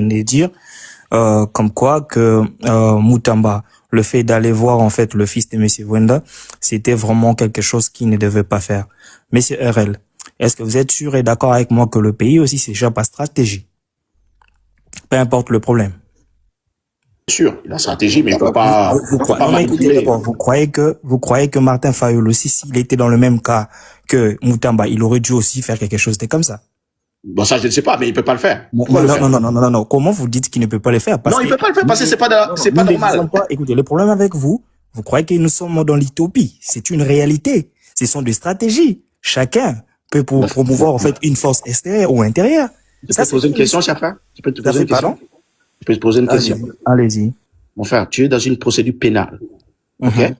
de dire, comme quoi que Mutamba, le fait d'aller voir en fait le fils de Monsieur Wenda, c'était vraiment quelque chose qu'il ne devait pas faire. Monsieur RL, est-ce que vous êtes sûr et d'accord avec moi que le pays aussi s'échappe par stratégie? Peu importe le problème. Sûr, la stratégie, mais il faut pas, vous croyez que Martin Fayulu aussi, s'il était dans le même cas que Mutamba, il aurait dû aussi faire quelque chose de comme ça? Bon, ça, je ne sais pas, mais il peut pas le faire. Non. Comment vous dites qu'il ne peut pas le faire? Non, il peut pas le faire parce que c'est pas normal. Écoutez, le problème avec vous croyez que nous sommes dans l'utopie. C'est une réalité. Ce sont des stratégies. Chacun peut promouvoir, en fait, une force extérieure ou intérieure. Je peux te poser une question, Chafra? Je peux te poser une question? Je peux te poser une question? Allez-y. Mon frère, tu es dans une procédure pénale. Ok?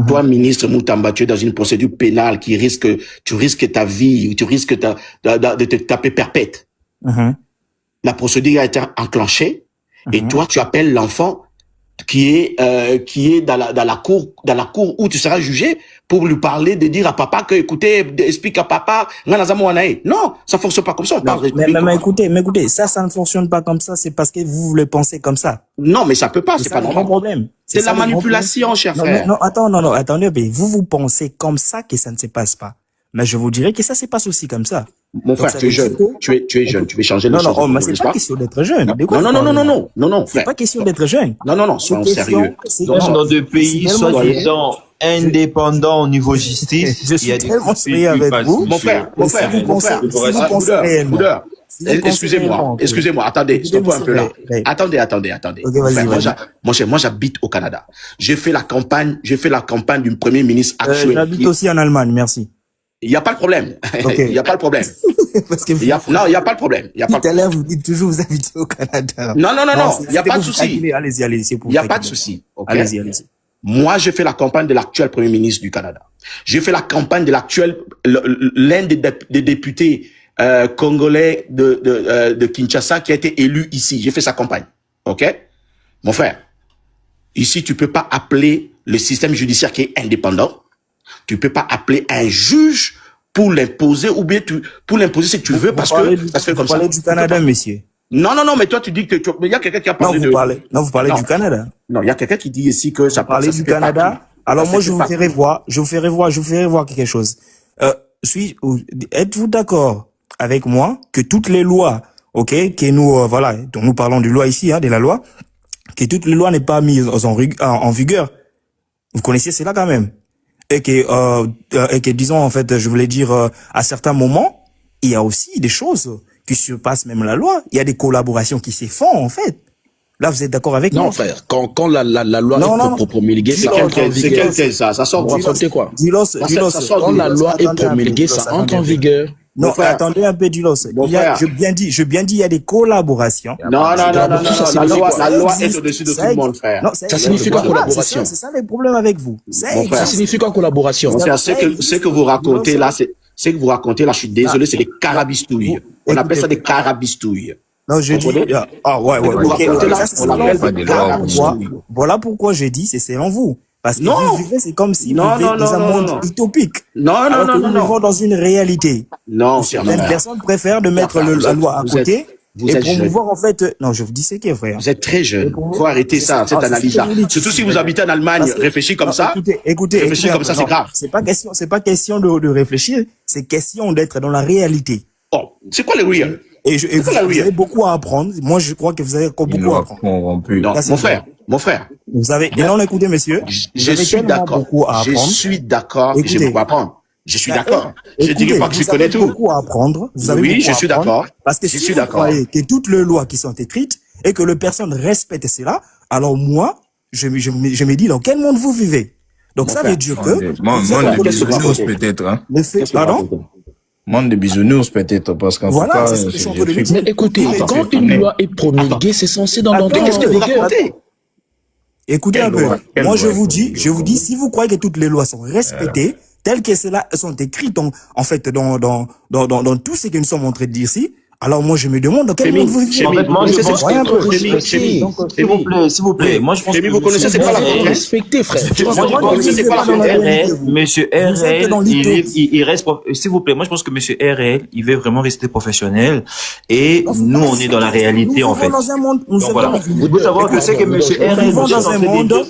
Toi, ministre Mutamba, tu es dans une procédure pénale tu risques ta vie, tu risques de te taper perpète. La procédure a été enclenchée et toi, tu appelles l'enfant qui est dans la cour où tu seras jugé pour lui parler, de dire à papa que, écoutez, explique à papa, non, ça fonctionne pas comme ça. Mais écoutez, ça ne fonctionne pas comme ça, c'est parce que vous le pensez comme ça. Non, mais ça peut pas, c'est pas normal. Problème. C'est la manipulation, cher frère. Attendez, mais vous pensez comme ça que ça ne se passe pas. Mais je vous dirais que ça se passe aussi comme ça. Mon frère, tu es jeune. Tu es jeune. Tu veux changer les choses. Non, mais c'est pas question d'être jeune. Non. C'est pas question d'être jeune. Non, soyons sérieux. Dans deux pays soi-disant indépendants au niveau justice, je suis tellement sérieux avec vous. Mon frère. Excusez-moi, attendez, stoppez un peu là. Attendez. Moi, j'habite au Canada. J'ai fait la campagne du premier ministre actuel. J'habite aussi en Allemagne, merci. Il n'y a pas de problème. Il n'y a pas de problème. Parce que non, il n'y a pas de problème. Tout à l'heure, vous dites toujours vous habitez au Canada. Non. Il n'y a pas de souci. Allez-y. Il n'y a pas de souci. Allez-y. Moi, j'ai fait la campagne de l'actuel premier ministre du Canada. J'ai fait la campagne de l'un des députés congolais de Kinshasa qui a été élu ici. J'ai fait sa campagne. OK? Mon frère, ici, tu peux pas appeler le système judiciaire qui est indépendant. Tu peux pas appeler un juge pour l'imposer ou bien pour l'imposer si tu veux parce que comme ça. Vous parlez du Canada, monsieur. Non, mais toi tu dis que il y a quelqu'un qui a parlé vous parlez du Canada. Non, il y a quelqu'un qui dit ici que ça parle du Canada. Alors moi je vous ferai voir quelque chose. Êtes-vous d'accord avec moi que toutes les lois, OK, que nous dont nous parlons de loi ici de la loi, que toutes les lois n'est pas mises en vigueur. Vous connaissiez cela quand même. Et que disons en fait, je voulais dire à certains moments, il y a aussi des choses qui surpassent même la loi. Il y a des collaborations qui se font en fait. Là, vous êtes d'accord avec moi? Non, frère. Quand la loi est promulguée, c'est quel thème ça? Ça sort du quoi? Quand la loi est promulguée, ça entre en vigueur. Non, attendez un peu, Dilos. Je bien dis, il y a des collaborations. Non. La loi est au-dessus de tout le monde, frère. Non, ça signifie quoi, collaboration? C'est ça le problème avec vous. Ça signifie quoi, collaboration? Ce que vous racontez là, je suis désolé, c'est des carabistouilles. On appelle ça des carabistouilles. Non, je dis, voilà pourquoi je dis, c'est selon vous. Parce que vous vivez, c'est comme si vous vivez dans un monde utopique. Non. Nous vivons dans une réalité. Non, certaines personnes préfèrent de mettre la loi à côté et promouvoir en fait. Non, je vous dis ce qui est vrai. Vous êtes très jeune. Faut arrêter ça, cette analyse-là. Surtout si vous habitez en Allemagne, réfléchissez comme ça. Écoutez, réfléchissez comme ça, c'est grave. C'est pas question de réfléchir, c'est question d'être dans la réalité. Oh, c'est quoi le real? Et vous avez beaucoup à apprendre. Moi, je crois que vous avez encore beaucoup à apprendre. Non, mon frère. Vous avez énormément écouté, monsieur. Je suis d'accord. Je suis d'accord que j'ai beaucoup à apprendre. Je suis d'accord. Je dirais pas que je connais tout. Vous avez beaucoup à apprendre. Oui, je suis d'accord. Parce que si vous croyez que toutes les lois qui sont écrites et que les personnes respectent cela, alors moi, je me dis dans quel monde vous vivez. Donc ça veut dire que... Monde de bisounours peut-être, hein. Pardon? Monde de bisounours peut-être, parce qu'en tout cas... Mais écoutez, quand une loi est promulguée, c'est censé dans l'entendre. Qu'est-ce que vous racontez? Écoutez un peu. Moi, je vous dis, si vous croyez que toutes les lois sont respectées, telles que cela sont écrites en fait dans tout ce que nous sommes en train de dire ici, Alors moi, je me demande dans quel monde vous vivez. En fait, moi, je pense que... s'il vous plaît, moi, je pense que... vous connaissez, c'est pas la respecté, frère. Monsieur RL, il reste, s'il vous plaît, moi, je pense que Monsieur RL, il veut vraiment rester professionnel, et nous, on est dans la réalité, en fait. Donc, voilà. Vous devez savoir que c'est que Monsieur RL,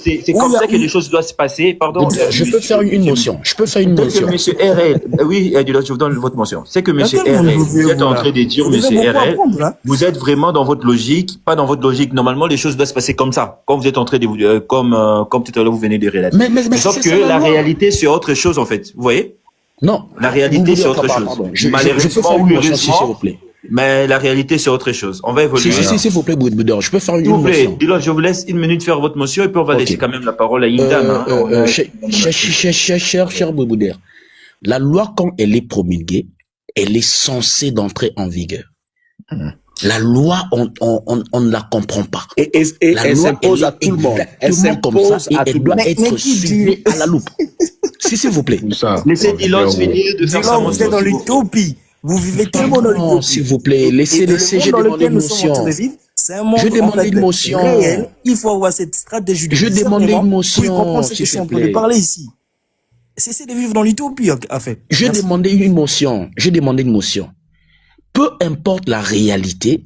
c'est comme ça que les choses doivent se passer. Pardon. Je peux faire une motion. Je peux faire une motion. Monsieur RL, oui, je vous donne votre motion. C'est que Monsieur RL, vous êtes en train de dire, Monsieur RL, vous êtes vraiment dans votre logique, pas dans votre logique. Normalement, les choses doivent se passer comme ça. Quand vous êtes en train de vous, comme tout à l'heure, vous venez de relater. Sauf que la réalité, c'est autre chose, en fait. Vous voyez? Non. La réalité, c'est autre chose. Malheureusement ou heureusement, mais la réalité, c'est autre chose. On va évoluer. S'il vous plaît, Boudboudor, je peux faire une motion. S'il vous plaît, Dylan, je vous laisse une minute faire votre motion et puis on va laisser quand même la parole à une dame. Cher Boudboudor, la loi, quand elle est promulguée, elle est censée d'entrer en vigueur. La loi, on ne la comprend pas. Et elle s'impose à tout le monde. Elle s'impose à tout le monde. Elle doit être suivie à la loupe. S'il vous plaît. Laissez Dylan finir de faire sa motion. Vous êtes dans l'utopie. Vous vivez tellement dans l'utopie. S'il vous plaît, laissez, j'ai demandé une motion. C'est un monde, je demande une motion. Réel. Il faut avoir cette stratégie de je demande une motion. Pour comprendre ce que je suis en train de parler ici. Cessez de vivre dans l'utopie, en fait. Je demandais une motion. Peu importe la réalité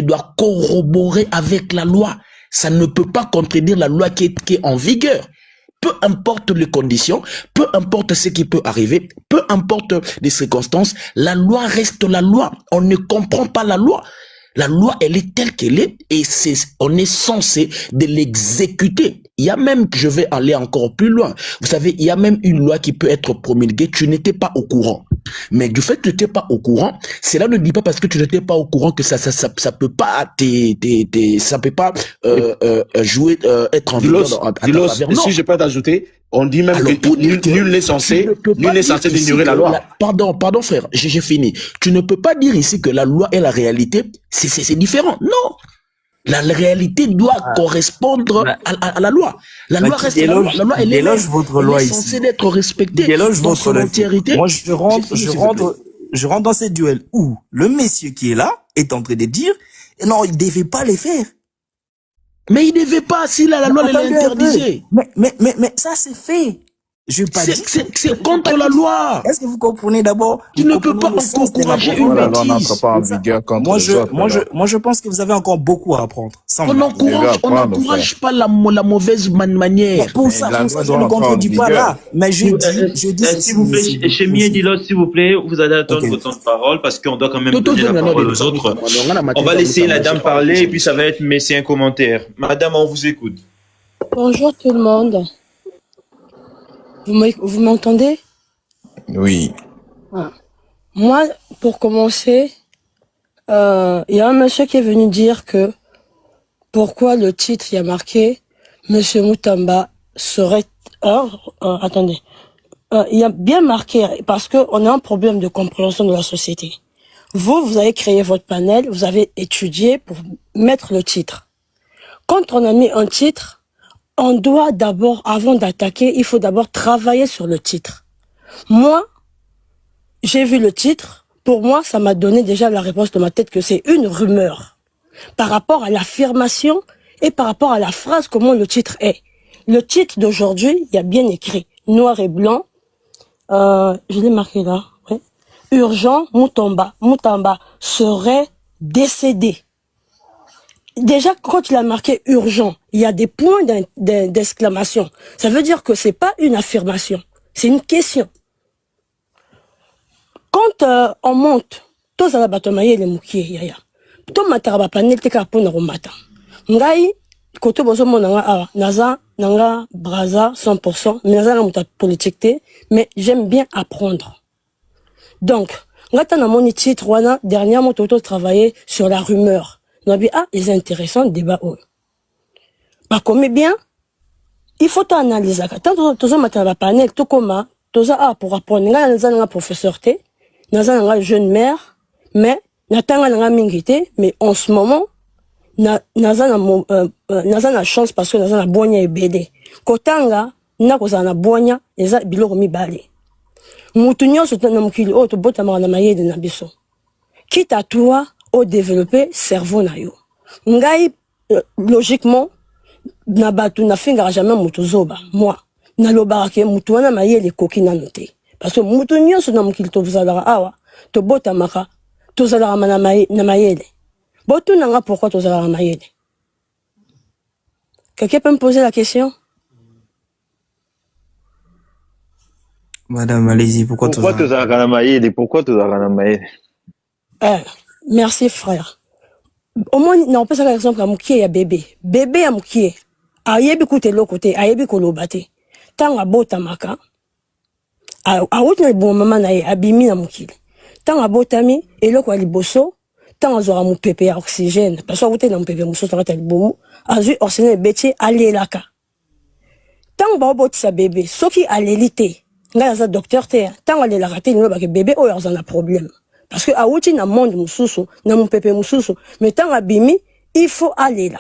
doit corroborer avec la loi. Ça ne peut pas contredire la loi qui est en vigueur. Peu importe les conditions, peu importe ce qui peut arriver, peu importe les circonstances, la loi reste la loi. On ne comprend pas la loi. La loi, elle est telle qu'elle est et on est censé de l'exécuter. Il y a même, je vais aller encore plus loin. Vous savez, il y a même une loi qui peut être promulguée. Tu n'étais pas au courant. Mais du fait que tu n'étais pas au courant, cela ne dit pas parce que tu n'étais pas au courant que ça peut pas jouer, être en vigueur à ta faveur. Si je peux t'ajouter, on dit même que nul n'est censé d'ignorer la loi. Pardon frère, j'ai fini. Tu ne peux pas dire ici que la loi et la réalité, c'est différent. Non. La réalité doit correspondre à la loi. La loi reste la loi. La loi, elle est censée d'être respectée dans son entièreté. Moi, je rentre dans ce duel où le monsieur qui est là est en train de dire, non, il devait pas les faire. Mais il devait pas, si la loi l'interdisait. Mais ça, c'est fait. Je vais pas dire. C'est contre la loi. Est-ce que vous comprenez d'abord? Tu ne peux pas encourager une bêtise. Moi, je pense que vous avez encore beaucoup à apprendre. On n'encourage pas la mauvaise manière. Mais pour ça, je ne contredis pas là. Mais je dis. S'il vous plaît, chez Mie Dilot, s'il vous plaît, vous allez attendre votre temps de parole parce qu'on doit quand même donner la parole aux autres. On va laisser la dame parler et puis ça va être messie un commentaire. Madame, on vous écoute. Bonjour tout le monde. Vous m'entendez? Oui. Moi, pour commencer, il y a un monsieur qui est venu dire que pourquoi le titre il y a marqué Monsieur Moutamba serait... attendez. Il y a bien marqué parce qu'on a un problème de compréhension de la société. Vous avez créé votre panel, vous avez étudié pour mettre le titre. Quand on a mis un titre, on doit d'abord, avant d'attaquer, il faut d'abord travailler sur le titre. Moi, j'ai vu le titre. Pour moi, ça m'a donné déjà la réponse de ma tête que c'est une rumeur. Par rapport à l'affirmation et par rapport à la phrase, comment le titre est. Le titre d'aujourd'hui, il y a bien écrit, noir et blanc. Je l'ai marqué là. Ouais. Urgent, Moutamba serait décédé. Déjà, quand il a marqué urgent, il y a des points d'exclamation. Ça veut dire que c'est pas une affirmation, c'est une question. Quand on monte, tous à la batomaye les moukié yaya. To matara panel te kapon na romata. Ngai koto bozo monanga naza nanga braza 100%, mais naza na muta politique te, mais j'aime bien apprendre. Donc, ngata na moni titre wana dernièrement toto travailler sur la rumeur. Les intéressants débat. Pas comme bien, il faut analyser. Tant que tu as un panel, tout comme tu as pour apprendre. Nous avons un professeur, nous avons une jeune mère, mais nous avons un mingité, mais en ce moment, nous avons la chance parce que nous avons un bon BD. Kotanga, nous avons un bon et ça bilo mi balé. Mutunyo soutenu mukili, oh tu bota marana maye de nabiso. quitte à toi au développer cerveau na yo ngai logiquement na batu na finga jamais mutu zoba moi na lobaka ke mutu wana mayele koki na noté parce que mutu nyonso na mukili to vzala awa to bota maka to zala na mayele botu nanga pourquoi to zala na mayele. Quelqu'un peut me poser la question? Madame, allez-y, pourquoi tu as Mayele? Pourquoi tu as Mayele? Merci frère. Au moins, non, pas ça par exemple à Moukié, à bébé. Bébé à Moukié. Ayebi koute l'autre côté, ayebi kolobate. Tant à botamaka. A route na bon maman na abimi na Moukile. Tant à botami, et l'autre à liboso. Tant à zora mon pépé à oxygène. Parce que route na mon pépé mousso, tant à libomo. A vu orsene bétier, allez là ka. Tant à bot sa bébé, ce qui a l'élité. Nga za docteur te tant aller la rater ni ba ke bébé o yaza na problème parce que awuti na monde mususu na mon pépé mususu mais tant abimi il faut aller là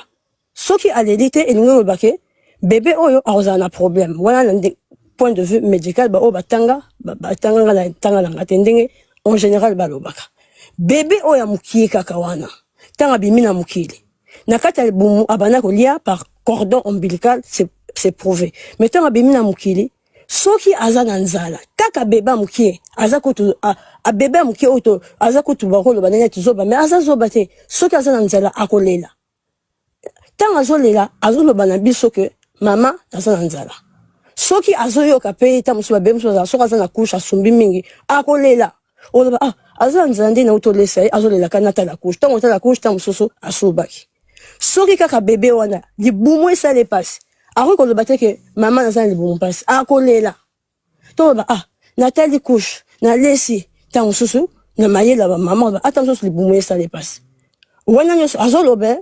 ce qui a l'élité et ngo ba ke bébé o yaza na problème voilà le point de vue médical ba o batanga batanga na tanga na tendenge en général ba lobaka bébé o ya mukie kaka wana tant abimi na mukili na kata bumu abana ko lia par cordon ombilical c'est prouvé mais tant abimi na mukili soki azana nzala kaka beba mukie azakutu a beba mukie auto azakutu bakolo banene tuzoba mais azazoba te soki azana nzala akolela tant azolela azoloba na biso que mama azana nzala soki azoyoka pe ta musuba be musuba soki azana couche asumbi mingi akolela oloba azana nzala ndina utolesa azolela kanata la couche tant la couche ta mususu asubaki soki kaka bebe wana libumu esale passe alors qu'on le battait que maman n'a pas le bon passe à coller là toi Nathalie couche na laissé tant sous na maillé là maman attention le bon ça les passe wana nyo azolo be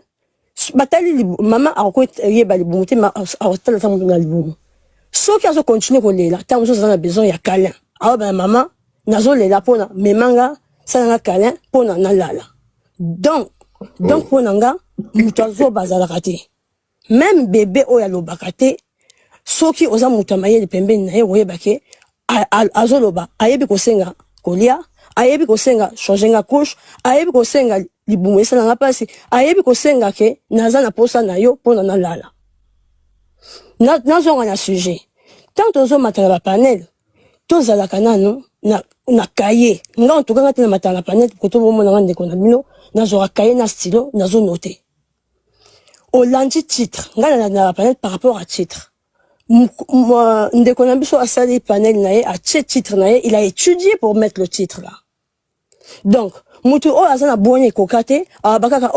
batali maman a ko yeba le bon te ma hôtel ça mon le bon so qui a continuer coller là tant sous on a besoin ya câlin alors ben maman nazole là pona memanga ça na câlin pona na lala donc pona nga mutazo bazala raté. Même bébé oya lobakate soki oza mutamaye de pembeni na ye oyebake azoloba ayebi kosenga kolia ayebi kosenga changer nga couche ayebi kosenga libumu esala nga pasi ayebi kosenga ke naza na posa na yo pona na lala na zonga na sujet tant ozo matala ba panel tozala kanano na cahier nga en tout cas ngati na matala panel ko to bomona ngande ko na bino na zora cahier na stylo na zo noter au lundi titre ngana na panel par rapport à titre ndeko na biso asali panel nae a titre nae il a étudié pour mettre le titre là donc mutu o azana bonye kokate abakaka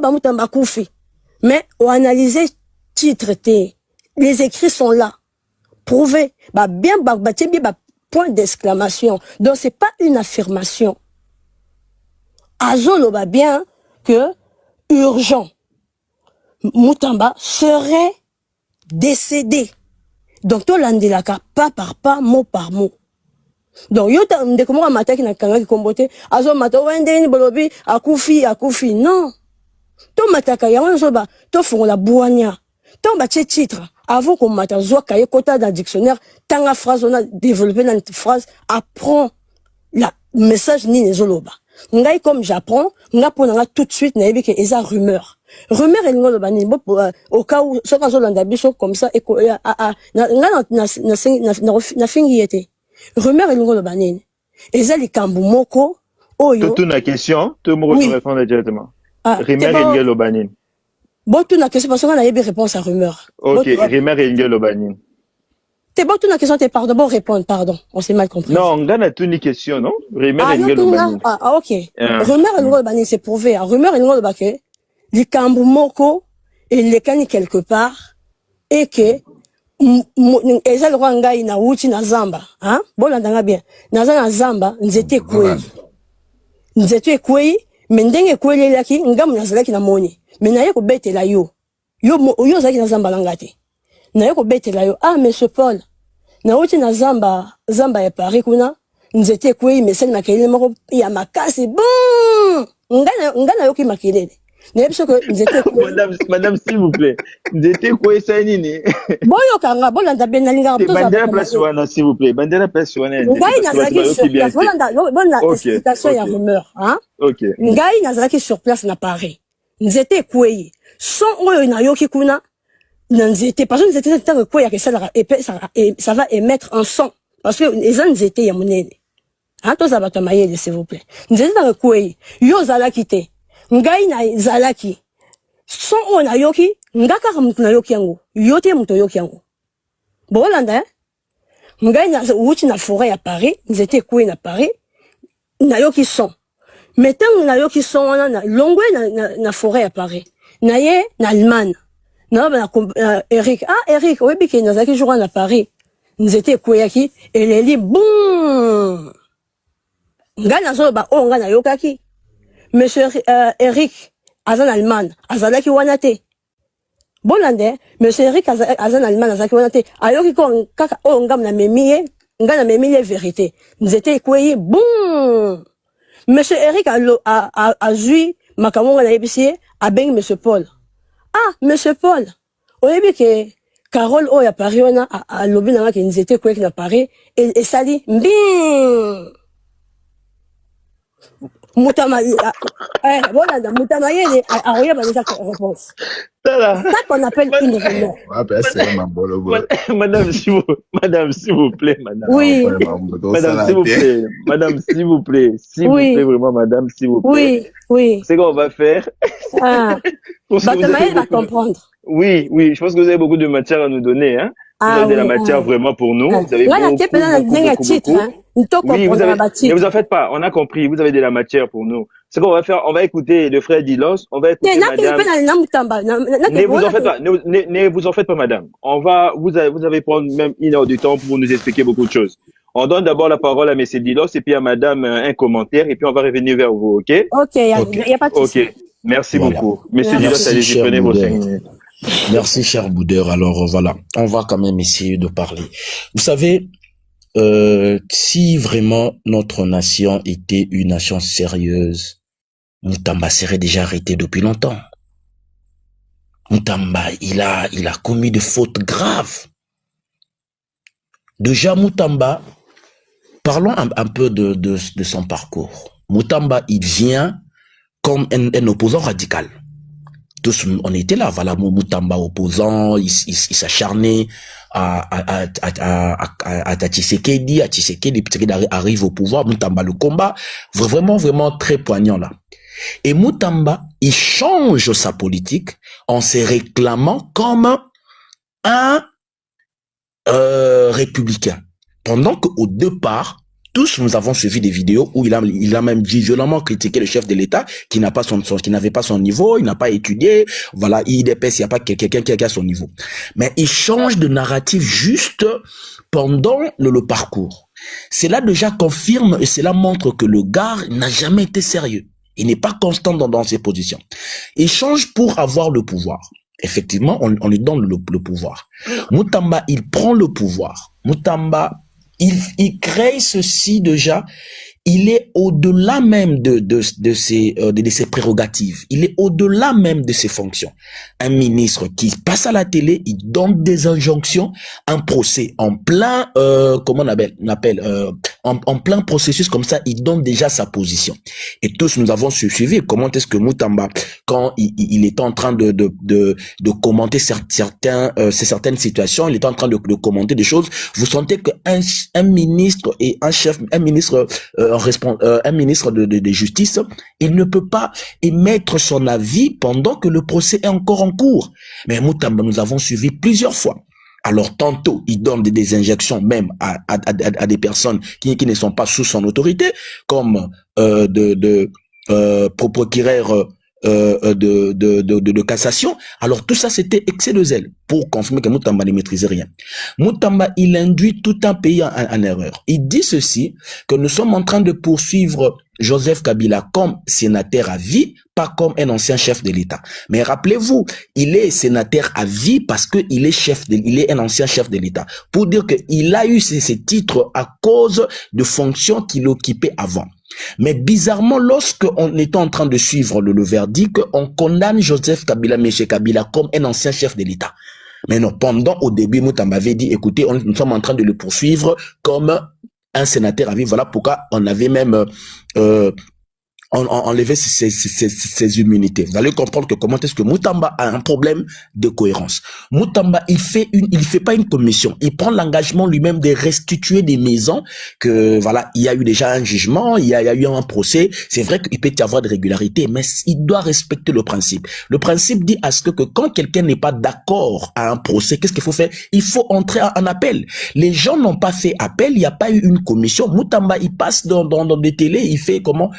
ba mutamba kufi mais on analyser titre te les écrits sont là prouvés bien point d'exclamation donc c'est pas une affirmation azolo bien que urgent Moutamba serait décédé. Donc, tout l'andelaka, pas par pas, mot par mot. Donc, yo ta ndeko mo mataki na kanga ki kombote, azo mata wende ni bolobi akufi. Non. To mataka ya wana soba, to fongola buanya. To ba titre avant qu'on mata zo kaye kota dans dictionnaire, tanga phrase on a développé dans une phrase, apprend la message ni nezoloba. Ngai comme j'apprends, nga ponanga tout de suite na yebi ke eza rumeur. Rumeur et ngolo bani au cas où ce cas là biso comme ça et na fingi était rumeur et ngolo bani eza likambu moko oyo toute une question tout me répondre directement rumeur et ngolo bani bon toute une question parce qu'on a yebi réponse à rumeur OK rumeur et ngolo bani t'es bon toute une question t'es pardon répondre pardon on s'est mal compris non on a toute une question non rumeur et ngolo bani OK rumeur et ngolo bani c'est prouvé rumeur et ngolo bani likambu moko elekani quelque part et que eza le ngai na uti na zamba hein bolanda bien na zamba nzete kwei mendenge kweli laki ngamu nazalaki na moni mais na yeko betela yo zaki na zamba langate na yeko betela yo monsieur Paul na uti na zamba ya Paris kuna nzete kwei mais c'est makelele moko ya makasi bon ngana yoki makelele Madame, s'il vous plaît. Vous étiez quoi, ça, nini? Boyo kanga, bolanda benalinga. Bandera place wana, s'il vous plaît. Bandera place wana. Ngai nazalaki sur place. Bolanda explication ya rumeur, hein? Ok. Ngai nazalaki sur place na Paris. Nzete kweye. Son oyo na yoki kuna. Nzete, parce que nzete tant kweye que ça va émettre un son. Parce que les gens nzete ya monene. Hein, tous abato mayele, s'il vous plaît. Nzete tant kweye. Yo zalaki te. Ngai na zalaki. Son oyo na yoki, ngaka mutu na yoki yango. Yote mutu yoki yango. Bolanda, ngai na uti na forêt à Paris, nzete kweye na Paris. Na yoki son. Mettons na yoki son wana na longwe na forêt à Paris. Na ye na Allemagne. Na Eric. Ah Eric, oui biki na zaki jour na Paris. Nzete kweyaki eleli boum. Nga na zo ba o nga na yokaki. Monsieur Eric azan Allemagne, azalaki wana te. Bolande, monsieur Eric azan Allemagne azalaki wana te. Ayoki ko kaka o nga na memiye vérité. Nzete kweye boum. Monsieur Eric a joué Makamonga na EBC a bengi Monsieur Paul. Ah, Monsieur Paul. Oyebi ke Carole Oya Pariona a lobi na ki nzete kweki na Paris et sali mbing. Mutama voilà mutama yele a oya ba sa réponse. Ça qu'on appelle une rumeur. Madame, s'il vous plaît, madame. Oui. Madame, s'il vous plaît. Madame, s'il vous plaît. S'il vous plaît, vraiment, madame, s'il vous plaît. Oui, oui. C'est qu'on va faire. Ah. Batamaï va comprendre. Oui, je pense que vous avez beaucoup de matière à nous donner, hein. Vous avez de la matière vraiment pour nous. Vous avez beaucoup. Oui, ne vous en faites pas. On a compris. Vous avez de la matière pour nous. Ce qu'on va faire, on va écouter le frère Dilos. On va écouter madame. Ne vous en faites pas. Ne vous en faites pas, madame. Vous avez prendre même 1 heure du temps pour nous expliquer beaucoup de choses. On donne d'abord la parole à monsieur Dilos et puis à madame un commentaire et puis on va revenir vers vous, ok? Ok, y a pas de souci. Ok. Merci beaucoup. Monsieur Dilos, allez-y, prenez vos 5 minutes. Merci, cher Boudeur. Alors, voilà. On va quand même essayer de parler. Vous savez, si vraiment notre nation était une nation sérieuse, Mutamba serait déjà arrêté depuis longtemps. Mutamba, il a commis des fautes graves. Déjà, Mutamba, parlons un peu de son parcours. Mutamba, il vient comme un opposant radical. Tous, on était là, voilà, Mutamba opposant, il s'acharnait à Tshisekedi, Tshisekedi arrive au pouvoir, Mutamba le combat, vraiment très poignant là. Et Mutamba, il change sa politique en se réclamant comme un républicain. Pendant qu'au départ, tous nous avons suivi des vidéos où il a même violemment critiqué le chef de l'État qui n'avait pas son niveau, il n'a pas étudié, voilà, IDPS, il n'y a pas quelqu'un qui a son niveau. Mais il change de narrative juste pendant le parcours. Cela déjà confirme et cela montre que le gars n'a jamais été sérieux. Il n'est pas constant dans ses positions. Il change pour avoir le pouvoir. Effectivement, on lui donne le pouvoir. Mutamba, il prend le pouvoir. Mutamba, il crée ceci déjà. Il est au-delà même de ses prérogatives. Il est au-delà même de ses fonctions. Un ministre qui passe à la télé, il donne des injonctions, un procès en plein, comment on appelle, en plein processus comme ça, il donne déjà sa position. Et tous nous avons suivi comment est-ce que Mutamba, quand il était en train de commenter certaines situations, il était en train de commenter des choses. Vous sentez qu'un ministre et un ministre de justice, il ne peut pas émettre son avis pendant que le procès est encore en cours. Mais Mutamba, nous avons suivi plusieurs fois. Alors tantôt, il donne des injections même à des personnes qui ne sont pas sous son autorité, comme procureur de cassation. Alors tout ça, c'était excès de zèle pour confirmer que Mutamba ne maîtrisait rien. Mutamba, il induit tout un pays en erreur. Il dit ceci, que nous sommes en train de poursuivre Joseph Kabila comme sénateur à vie, pas comme un ancien chef de l'État. Mais rappelez-vous, il est sénateur à vie parce que il est un ancien chef de l'État. Pour dire qu'il a eu ces titres à cause de fonctions qu'il occupait avant. Mais bizarrement, lorsqu'on était en train de suivre le verdict, on condamne Joseph Kabila, M. Kabila, comme un ancien chef de l'État. Mais non, au début, Moutamba avait dit, écoutez, nous sommes en train de le poursuivre comme un sénateur à vie. Voilà pourquoi on avait même enlevé ses immunités. Vous allez comprendre que comment est-ce que Moutamba a un problème de cohérence. Moutamba, il fait pas une commission. Il prend l'engagement lui-même de restituer des maisons que, voilà, il y a eu déjà un jugement, il y a eu un procès. C'est vrai qu'il peut y avoir de régularité, mais il doit respecter le principe. Le principe dit à ce que quand quelqu'un n'est pas d'accord à un procès, qu'est-ce qu'il faut faire? Il faut entrer en appel. Les gens n'ont pas fait appel, il n'y a pas eu une commission. Moutamba, il passe dans des télés, il fait comment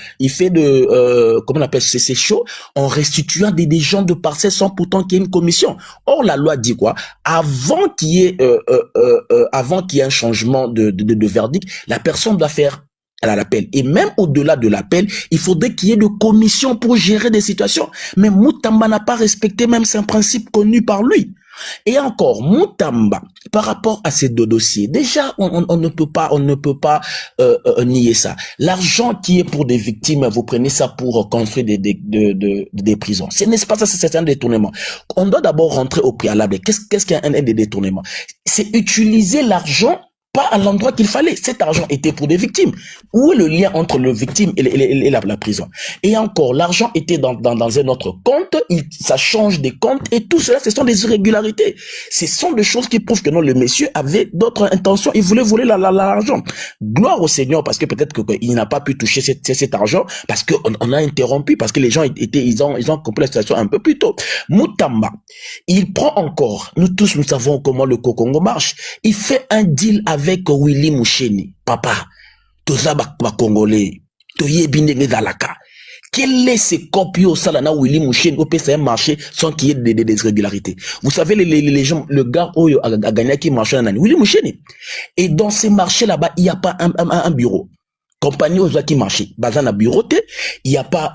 on appelle c'est chaud, en restituant des gens de parcelles sans pourtant qu'il y ait une commission. Or, la loi dit quoi? Avant qu'il y ait un changement de verdict, la personne doit faire l'appel. Et même au-delà de l'appel, il faudrait qu'il y ait de commissions pour gérer des situations. Mais Moutamba n'a pas respecté même ces principes connus par lui. Et encore, Moutamba, par rapport à ces deux dossiers, déjà, on ne peut pas nier ça. L'argent qui est pour des victimes, vous prenez ça pour construire des prisons. N'est-ce pas ça, c'est un détournement. On doit d'abord rentrer au préalable. Qu'est-ce qu'un des détournements? C'est utiliser l'argent pas à l'endroit qu'il fallait. Cet argent était pour des victimes. Où est le lien entre le victime et la prison? Et encore, l'argent était dans un autre compte, ça change des comptes, et tout cela, ce sont des irrégularités. Ce sont des choses qui prouvent que non, le monsieur avait d'autres intentions, il voulait voler l'argent. Gloire au Seigneur, parce que peut-être qu'il n'a pas pu toucher cet argent, parce qu'on a interrompu, parce que les gens ils ont compris la situation un peu plus tôt. Moutamba, il prend encore, nous tous nous savons comment le Congo marche, il fait un deal avec Willy Moucheni. Papa, toza ba Congolais, toye bindenge zalaka. Quel est ce copieux salana Willy Moucheni au PCM marché sans qu'il y ait des irrégularités? Vous savez, les gens, le gars Oyo a gagné qui marchait en année, Willy Moucheni. Et dans ces marchés là-bas, il n'y a pas un bureau. Compagnie aux qui marchait, basé dans bureau, il n'y a pas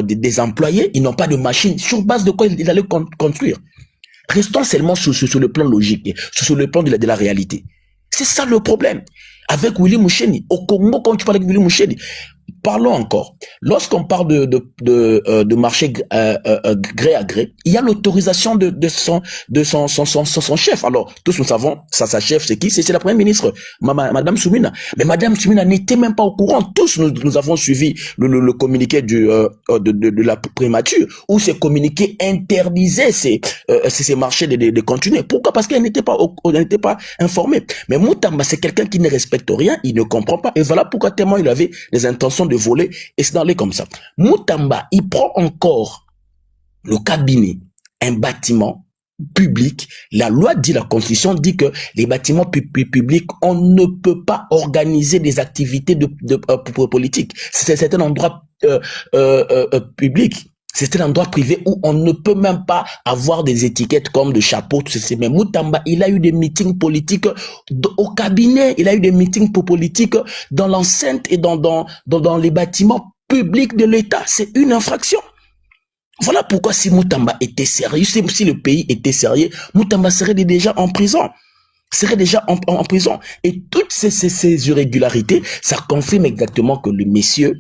des employés, ils n'ont pas de machine. Sur base de quoi ils allaient construire? Restons seulement sur le plan logique, sur le plan de la réalité. C'est ça le problème. Avec Willy Moucheni. Au Congo, quand tu parles avec Willy Moucheni, parlons encore. Lorsqu'on parle de marché gré à gré, il y a l'autorisation de son chef. Alors, tous nous savons, sa chef, c'est qui? C'est la première ministre, Madame Soumina. Mais Madame Soumina n'était même pas au courant. Tous nous avons suivi le communiqué de la primature, où ces communiqués interdisaient ces marchés de continuer. Pourquoi? Parce qu'elle n'était pas informée. Mais Moutamba, c'est quelqu'un qui ne respecte rien, il ne comprend pas. Et voilà pourquoi tellement il avait des intentions de voler et c'est d'aller comme ça. Moutamba, il prend encore le cabinet, un bâtiment public. La loi dit, la constitution dit que les bâtiments publics, on ne peut pas organiser des activités politiques. C'est un endroit public. C'est un endroit privé où on ne peut même pas avoir des étiquettes comme de chapeau, tout ceci. Mais Moutamba, il a eu des meetings politiques au cabinet, il a eu des meetings politiques dans l'enceinte et dans les bâtiments publics de l'État. C'est une infraction. Voilà pourquoi si Moutamba était sérieux, si le pays était sérieux, Moutamba serait déjà en prison. Et toutes ces irrégularités, ça confirme exactement que le monsieur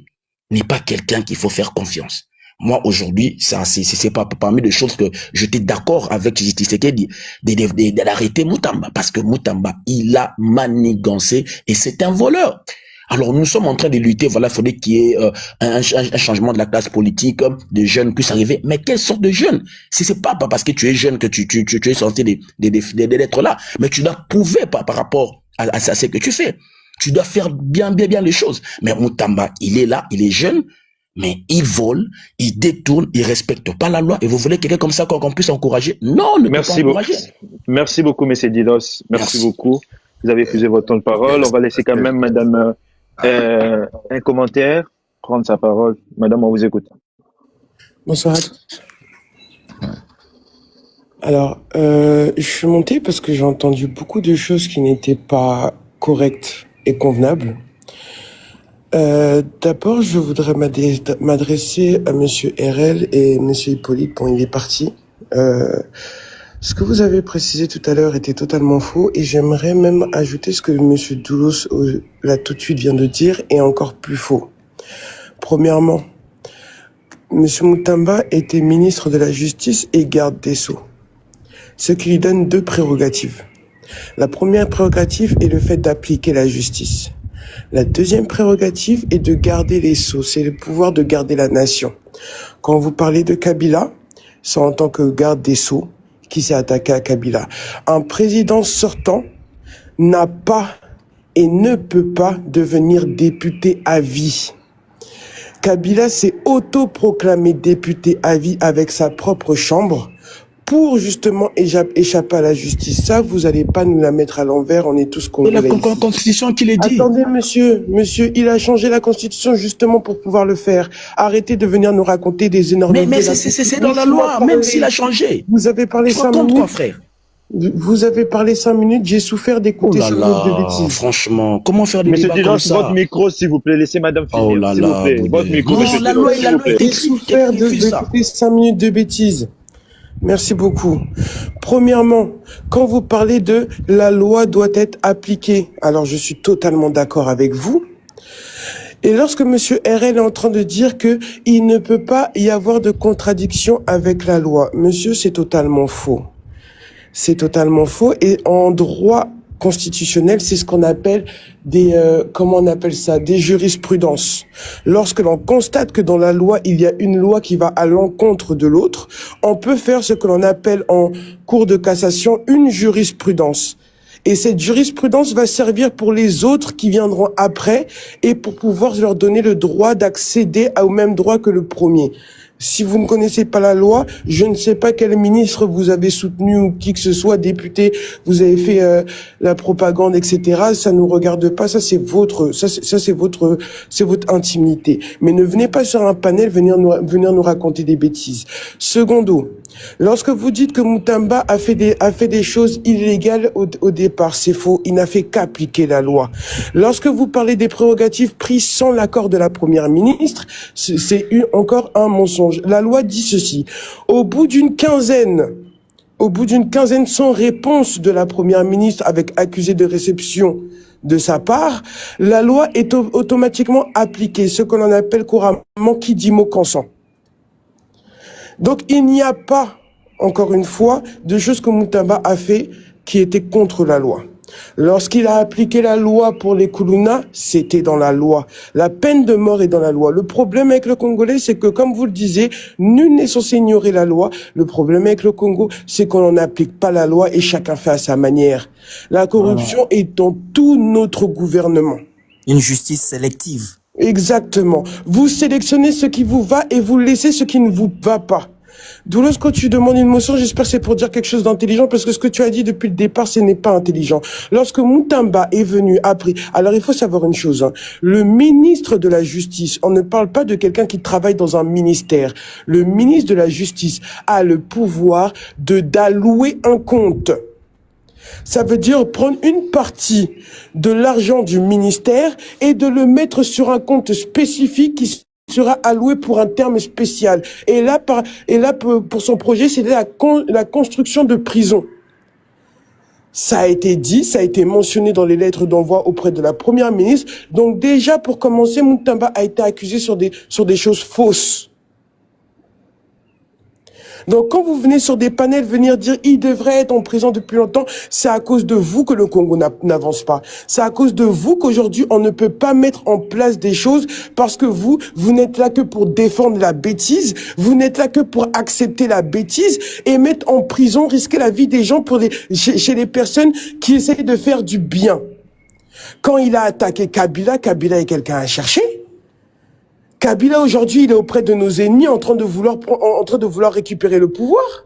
n'est pas quelqu'un qu'il faut faire confiance. Moi, aujourd'hui, c'est pas parmi les choses que j'étais d'accord avec Tshisekedi d'arrêter Moutamba. Parce que Moutamba, il a manigancé et c'est un voleur. Alors, nous sommes en train de lutter, voilà, il faudrait qu'il y ait un changement de la classe politique, des jeunes puissent arriver. Mais quelle sorte de jeunes? Si c'est pas parce que tu es jeune que tu es censé d'être là. Mais tu dois prouver par rapport à ce que tu fais. Tu dois faire bien les choses. Mais Moutamba, il est là, il est jeune, mais il vole, il détourne, il respecte pas la loi. Et vous voulez quelqu'un comme ça qu'on puisse encourager? Non, ne peut pas encourager. Merci beaucoup, M. Didos. Merci beaucoup. Vous avez épuisé votre temps de parole. On va laisser quand même Madame un commentaire, prendre sa parole. Madame, on vous écoute. Bonsoir à tous. Alors, je suis monté parce que j'ai entendu beaucoup de choses qui n'étaient pas correctes et convenables. D'abord, je voudrais m'adresser à Monsieur RL et Monsieur Hippolyte. Bon, il est parti. Ce que vous avez précisé tout à l'heure était totalement faux et j'aimerais même ajouter ce que Monsieur Doulos là tout de suite vient de dire est encore plus faux. Premièrement, M. Moutamba était ministre de la Justice et garde des Sceaux, ce qui lui donne 2 prérogatives. La première prérogative est le fait d'appliquer la justice. La deuxième prérogative est de garder les sceaux, c'est le pouvoir de garder la nation. Quand vous parlez de Kabila, c'est en tant que garde des sceaux qui s'est attaqué à Kabila. Un président sortant n'a pas et ne peut pas devenir député à vie. Kabila s'est autoproclamé député à vie avec sa propre chambre pour justement échapper à la justice. Ça, vous allez pas nous la mettre à l'envers, on est tous congolais. C'est la constitution qui l'a dit. Attendez, monsieur, il a changé la constitution justement pour pouvoir le faire. Arrêtez de venir nous raconter des énormités. Mais c'est dans la loi, même s'il a changé. Vous avez parlé 5 minutes. Quoi, frère? Vous avez parlé 5 minutes, j'ai souffert d'écouter 5 minutes de bêtises. Franchement, comment faire des débats comme ça? Votre micro, s'il vous plaît, laissez madame finir, s'il vous plaît. Votre micro, non, la loi est J'ai souffert d'écouter 5 minutes de bêtises. Merci beaucoup. Premièrement, quand vous parlez de la loi doit être appliquée, alors je suis totalement d'accord avec vous. Et lorsque Monsieur RL est en train de dire que il ne peut pas y avoir de contradiction avec la loi, monsieur, c'est totalement faux. C'est totalement faux. Et en droit constitutionnel, c'est ce qu'on appelle des des jurisprudences. Lorsque l'on constate que dans la loi, il y a une loi qui va à l'encontre de l'autre, on peut faire ce que l'on appelle en cour de cassation une jurisprudence. Et cette jurisprudence va servir pour les autres qui viendront après et pour pouvoir leur donner le droit d'accéder au même droit que le premier. Si vous ne connaissez pas la loi, je ne sais pas quel ministre vous avez soutenu ou qui que ce soit, député, vous avez fait la propagande, etc. Ça nous regarde pas. Ça c'est votre intimité. Mais ne venez pas sur un panel venir nous raconter des bêtises. Secondo, lorsque vous dites que Moutamba a fait des choses illégales au départ, c'est faux. Il n'a fait qu'appliquer la loi. Lorsque vous parlez des prérogatives prises sans l'accord de la première ministre, c'est encore un mensonge. La loi dit ceci. Au bout d'une quinzaine sans réponse de la première ministre avec accusé de réception de sa part, la loi est automatiquement appliquée, ce que l'on appelle couramment qui dit mot consent. Donc il n'y a pas, encore une fois, de choses que Moutamba a fait qui étaient contre la loi. Lorsqu'il a appliqué la loi pour les Kuluna, c'était dans la loi. La peine de mort est dans la loi. Le problème avec le Congolais, c'est que, comme vous le disiez, nul n'est censé ignorer la loi. Le problème avec le Congo, c'est qu'on n'applique pas la loi et chacun fait à sa manière. La corruption est dans tout notre gouvernement. Une justice sélective. Exactement. Vous sélectionnez ce qui vous va et vous laissez ce qui ne vous va pas. Doulos, quand tu demandes une motion, j'espère que c'est pour dire quelque chose d'intelligent, parce que ce que tu as dit depuis le départ, ce n'est pas intelligent. Lorsque Moutamba est venu après, alors il faut savoir une chose, hein, le ministre de la Justice, on ne parle pas de quelqu'un qui travaille dans un ministère. Le ministre de la Justice a le pouvoir d'allouer un compte. Ça veut dire prendre une partie de l'argent du ministère et de le mettre sur un compte spécifique qui sera alloué pour un terme spécial. Et là, pour son projet, c'était la construction de prisons. Ça a été dit, ça a été mentionné dans les lettres d'envoi auprès de la première ministre. Donc déjà, pour commencer, Moutamba a été accusé sur des choses fausses. Donc quand vous venez sur des panels venir dire il devrait être en prison depuis longtemps, c'est à cause de vous que le Congo n'avance pas. C'est à cause de vous qu'aujourd'hui on ne peut pas mettre en place des choses parce que vous n'êtes là que pour défendre la bêtise, vous n'êtes là que pour accepter la bêtise et mettre en prison, risquer la vie des gens chez les personnes qui essayent de faire du bien. Quand il a attaqué Kabila est quelqu'un à chercher. Kabila, aujourd'hui, il est auprès de nos ennemis en train de vouloir récupérer le pouvoir.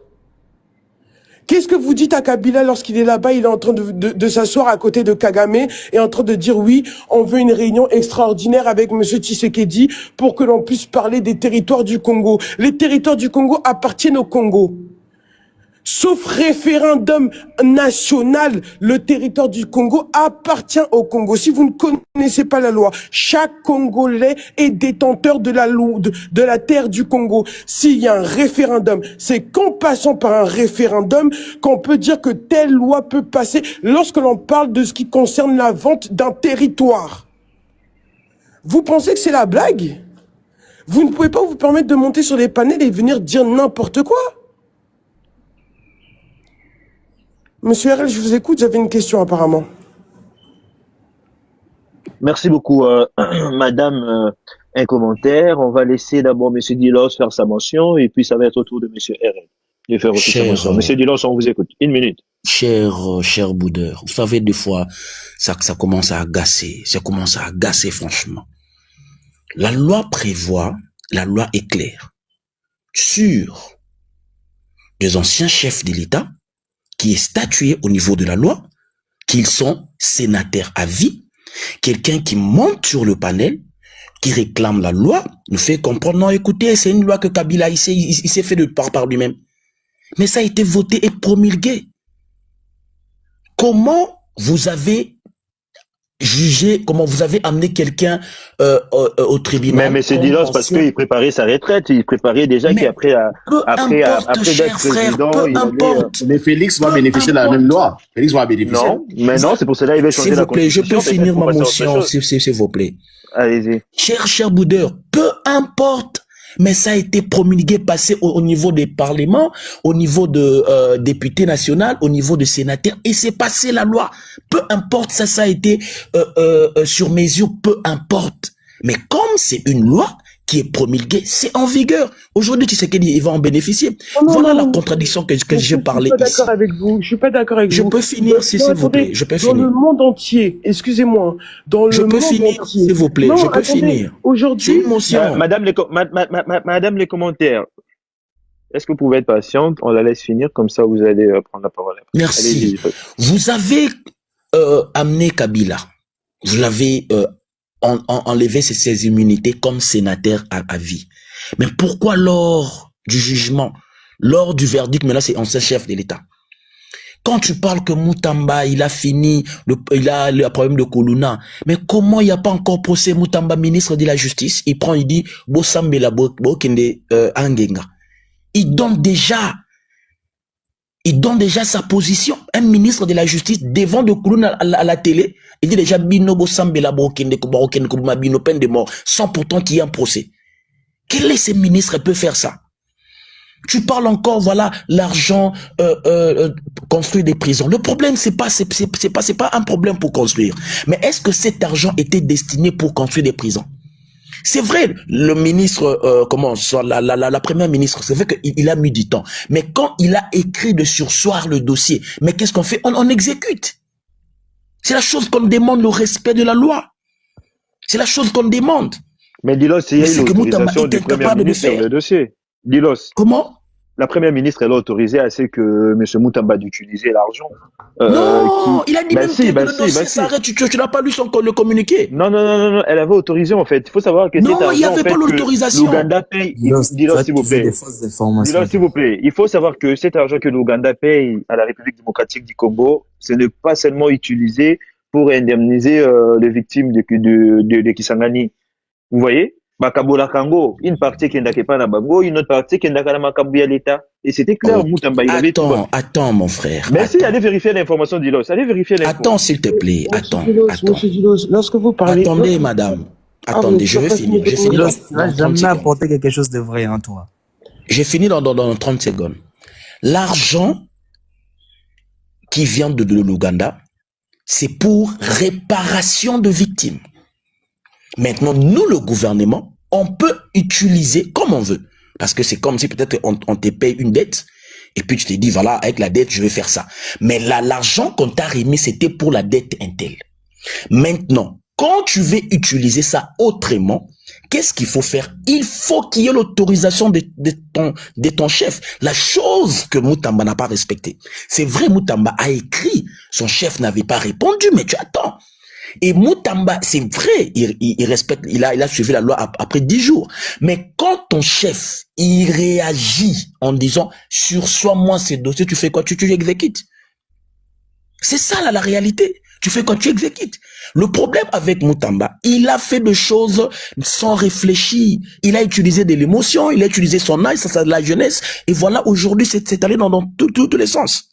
Qu'est-ce que vous dites à Kabila lorsqu'il est là-bas, il est en train de s'asseoir à côté de Kagame et en train de dire oui, on veut une réunion extraordinaire avec Monsieur Tshisekedi pour que l'on puisse parler des territoires du Congo. Les territoires du Congo appartiennent au Congo. Sauf référendum national, le territoire du Congo appartient au Congo. Si vous ne connaissez pas la loi, chaque Congolais est détenteur de la terre du Congo. S'il y a un référendum, c'est qu'en passant par un référendum qu'on peut dire que telle loi peut passer lorsque l'on parle de ce qui concerne la vente d'un territoire. Vous pensez que c'est la blague? Vous ne pouvez pas vous permettre de monter sur les panels et venir dire n'importe quoi. Monsieur RL, je vous écoute, j'avais une question apparemment. Merci beaucoup, madame. Un commentaire. On va laisser d'abord monsieur Dilos faire sa mention et puis ça va être au tour de monsieur RL de faire aussi sa mention. Monsieur Dilos, on vous écoute. Une minute. Cher Boudeur, vous savez, des fois, ça commence à agacer. Ça commence à agacer, franchement. La loi prévoit, la loi est claire sur des anciens chefs de l'État qui est statué au niveau de la loi, qu'ils sont sénateurs à vie. Quelqu'un qui monte sur le panel, qui réclame la loi, nous fait comprendre, non, écoutez, c'est une loi que Kabila, il s'est fait de par lui-même. Mais ça a été voté et promulgué. Comment vous avez jugé, comment vous avez amené quelqu'un au tribunal? Mais M. Dilos, parce qu'il préparait sa retraite, il préparait déjà qu'après d'être président, peu importe. Mais Félix va bénéficier de la même loi. Félix va bénéficier. Non, mais non, c'est pour cela qu'il va changer la constitution. Je peux finir ma motion, s'il vous plaît. Allez-y. Cher Boudeur, peu importe. Mais ça a été promulgué, passé au niveau des parlements, au niveau de députés nationaux, au niveau de sénateurs, et c'est passé la loi. Peu importe, ça a été sur mesure, peu importe. Mais comme c'est une loi qui est promulguée, c'est en vigueur. Aujourd'hui, tu sais qu'il va en bénéficier. Voilà la contradiction que j'ai parlé ici. Je suis pas d'accord avec vous. Je suis pas d'accord avec vous. Je peux finir, s'il vous plaît. Je peux finir. Dans le monde entier, excusez-moi. Dans le monde entier. Je peux finir, s'il vous plaît. Je peux finir. Aujourd'hui, madame les commentaires. Est-ce que vous pouvez être patiente? On la laisse finir, comme ça vous allez prendre la parole. Merci. Vous avez amené Kabila. Vous l'avez enlevé ses immunités comme sénateur à vie. Mais pourquoi lors du jugement, lors du verdict, maintenant c'est ancien chef de l'État? Quand tu parles que Moutamba, il a fini, il a le problème de Koluna, mais comment il n'y a pas encore procès Moutamba, ministre de la Justice? Il prend, il dit, Bosambela Bokende Angenga. Il donne déjà sa position. Un ministre de la Justice devant de Koluna à la télé, il dit déjà Bino Bosambela Bokende Bino peine de mort, sans pourtant qu'il y ait un procès. Quel est ce ministre qui peut faire ça? Tu parles encore, voilà, l'argent construire des prisons. Le problème, c'est pas un problème pour construire. Mais est-ce que cet argent était destiné pour construire des prisons? C'est vrai, le ministre, la première ministre, c'est vrai qu'il a mis du temps. Mais quand il a écrit de surseoir le dossier, mais qu'est-ce qu'on fait? On exécute. C'est la chose qu'on demande, le respect de la loi. C'est la chose qu'on demande. Mais Dilos, il y a eu l'autorisation du Premier ministre sur le dossier. Dilos. Comment? La première ministre, elle a autorisé à ce que M. Moutamba d'utiliser l'argent. Non, il a dit même que le dossier s'arrête, tu n'as pas lu le communiqué. Non, elle avait autorisé en fait. Il faut savoir que non, il n'y avait pas l'autorisation. L'Ouganda paye. Dilos, s'il vous plaît. Dilos, s'il vous plaît. Il faut savoir que cet argent que l'Ouganda paye à la République démocratique du Congo, ce n'est pas seulement utilisé pour indemniser les victimes de Kisangani. Vous voyez? Bakabola Kango, une partie qui n'est pas na Bango, une autre partie qui n'est pas na Makabouya l'État. Et c'était clair, Moutamba, il avait tout. Attends, mon frère. Merci, allez vérifier l'information d'Ilos. Allez vérifier l'information. Attends, s'il te plaît. Attends. Monsieur Dilos, lorsque vous parlez. Attendez, madame. Attendez, je vais finir. J'ai fini. Tu n'as jamais apporté quelque chose de vrai, hein, toi. J'ai fini dans 30 secondes. L'argent qui vient de l'Ouganda, c'est pour réparation de victimes. Maintenant, nous, le gouvernement, on peut utiliser comme on veut. Parce que c'est comme si peut-être on te paye une dette, et puis tu te dis, voilà, avec la dette, je vais faire ça. Mais là, l'argent qu'on t'a remis, c'était pour la dette Intel. Maintenant, quand tu veux utiliser ça autrement, qu'est-ce qu'il faut faire? Il faut qu'il y ait l'autorisation de ton chef. La chose que Moutamba n'a pas respectée. C'est vrai, Moutamba a écrit, son chef n'avait pas répondu, mais tu attends. Et Moutamba, c'est vrai, il respecte, il a suivi la loi après 10 jours. Mais quand ton chef, il réagit en disant, sursois-moi ces dossiers, tu fais quoi? Tu exécutes. C'est ça, là, la réalité. Tu fais quoi? Tu exécutes. Le problème avec Moutamba, il a fait des choses sans réfléchir. Il a utilisé de l'émotion, il a utilisé son âge, la jeunesse. Et voilà, aujourd'hui, c'est allé dans tous les sens.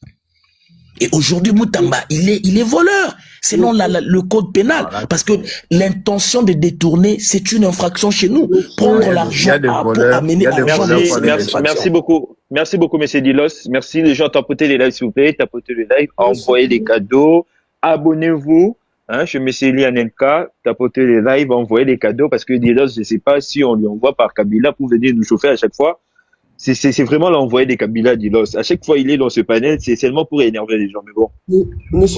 Et aujourd'hui, Moutamba, il est voleur. selon le code pénal. Parce que l'intention de détourner, c'est une infraction chez nous. Prendre l'argent pour amener l'argent. Merci beaucoup. Merci beaucoup, monsieur Dilos. Merci les gens, tapotez les lives, s'il vous plaît. Tapotez les lives, envoyez des cadeaux, abonnez-vous. Hein, chez monsieur Eli Anelka, tapotez les lives, envoyez des cadeaux parce que Dilos, je ne sais pas si on lui envoie par Kabila pour venir nous chauffer à chaque fois. C'est vraiment l'envoyer des Kabila Dilos. À chaque fois, il est dans ce panel, c'est seulement pour énerver les gens. Mais bon,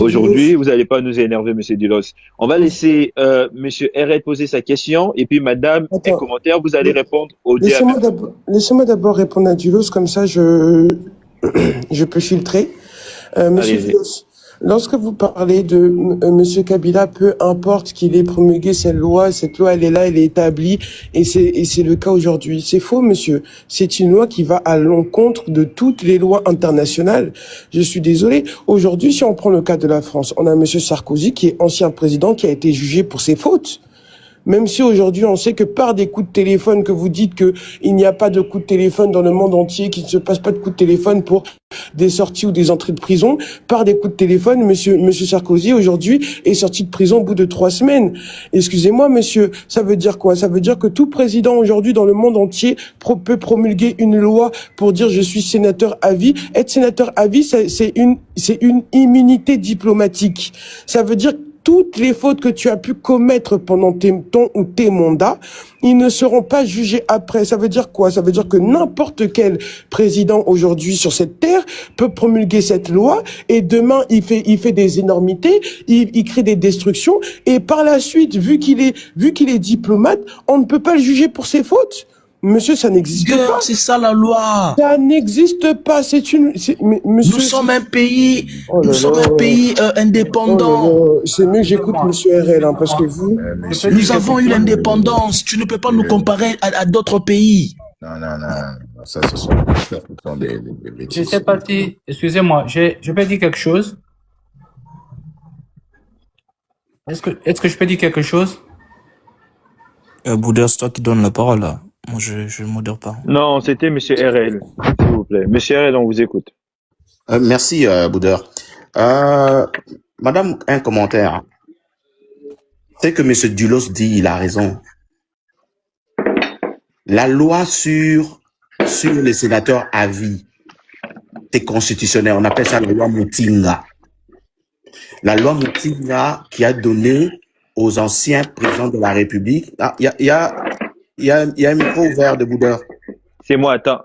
aujourd'hui, vous n'allez pas nous énerver, monsieur Dilos. On va laisser monsieur RL poser sa question et puis madame, un commentaire, vous allez répondre au diable. Laissez-moi d'abord répondre à Dilos, comme ça je peux filtrer. Monsieur Dilos, lorsque vous parlez de monsieur Kabila, peu importe qu'il ait promulgué cette loi elle est là, elle est établie, et c'est le cas aujourd'hui. C'est faux, monsieur. C'est une loi qui va à l'encontre de toutes les lois internationales. Je suis désolé. Aujourd'hui, si on prend le cas de la France, on a monsieur Sarkozy, qui est ancien président, qui a été jugé pour ses fautes. Même si aujourd'hui on sait que par des coups de téléphone, que vous dites que il n'y a pas de coups de téléphone dans le monde entier, qu'il ne se passe pas de coups de téléphone pour des sorties ou des entrées de prison, par des coups de téléphone, monsieur Sarkozy aujourd'hui est sorti de prison au bout de 3 semaines. Excusez-moi, monsieur, ça veut dire quoi? Ça veut dire que tout président aujourd'hui dans le monde entier peut promulguer une loi pour dire je suis sénateur à vie. Être sénateur à vie, c'est une immunité diplomatique. Ça veut dire toutes les fautes que tu as pu commettre pendant tes mandats, ils ne seront pas jugés après. Ça veut dire quoi? Ça veut dire que n'importe quel président aujourd'hui sur cette terre peut promulguer cette loi et demain il fait des énormités, il crée des destructions et par la suite, vu qu'il est diplomate, on ne peut pas le juger pour ses fautes. Monsieur, ça n'existe pas. C'est ça la loi. Ça n'existe pas. Monsieur... Nous sommes un pays, indépendant. C'est mieux que j'écoute monsieur RL, hein, parce que vous... Nous avons eu l'indépendance. Tu ne peux pas nous comparer à d'autres pays. Non. Ça, ce sont des bêtises. Je sais pas si... Excusez-moi, je peux dire quelque chose? Est-ce que je peux dire quelque chose? Bouddha, c'est toi qui donne la parole, là. Moi, je ne modère pas. Non, c'était monsieur RL, s'il vous plaît. Monsieur RL, on vous écoute. Merci, Boudeur. Madame, un commentaire. C'est que monsieur Dulos dit, il a raison. La loi sur les sénateurs à vie, c'est constitutionnel. On appelle ça la loi Mutinga. La loi Mutinga qui a donné aux anciens présidents de la République. Ah, il y a un micro ouvert de Boudeur. C'est moi, attends.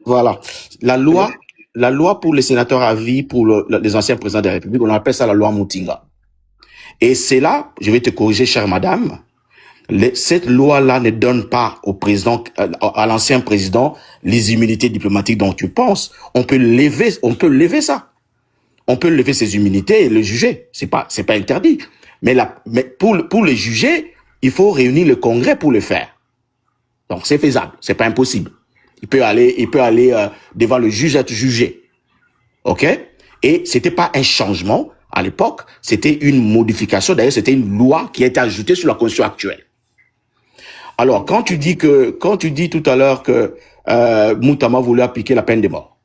Voilà. La loi pour les sénateurs à vie, pour les anciens présidents de la République, on appelle ça la loi Mutinga. Et c'est là, je vais te corriger, chère madame, cette loi-là ne donne pas au président, à l'ancien président, les immunités diplomatiques dont tu penses. On peut lever ça. On peut lever ses immunités et le juger. C'est pas interdit. Mais pour le juger, il faut réunir le Congrès pour le faire. Donc c'est faisable, c'est pas impossible. Il peut aller devant le juge être jugé. OK? Et c'était pas un changement à l'époque, c'était une modification. D'ailleurs, c'était une loi qui a été ajoutée sur la Constitution actuelle. Alors, quand tu dis tout à l'heure que Moutama voulait appliquer la peine de mort.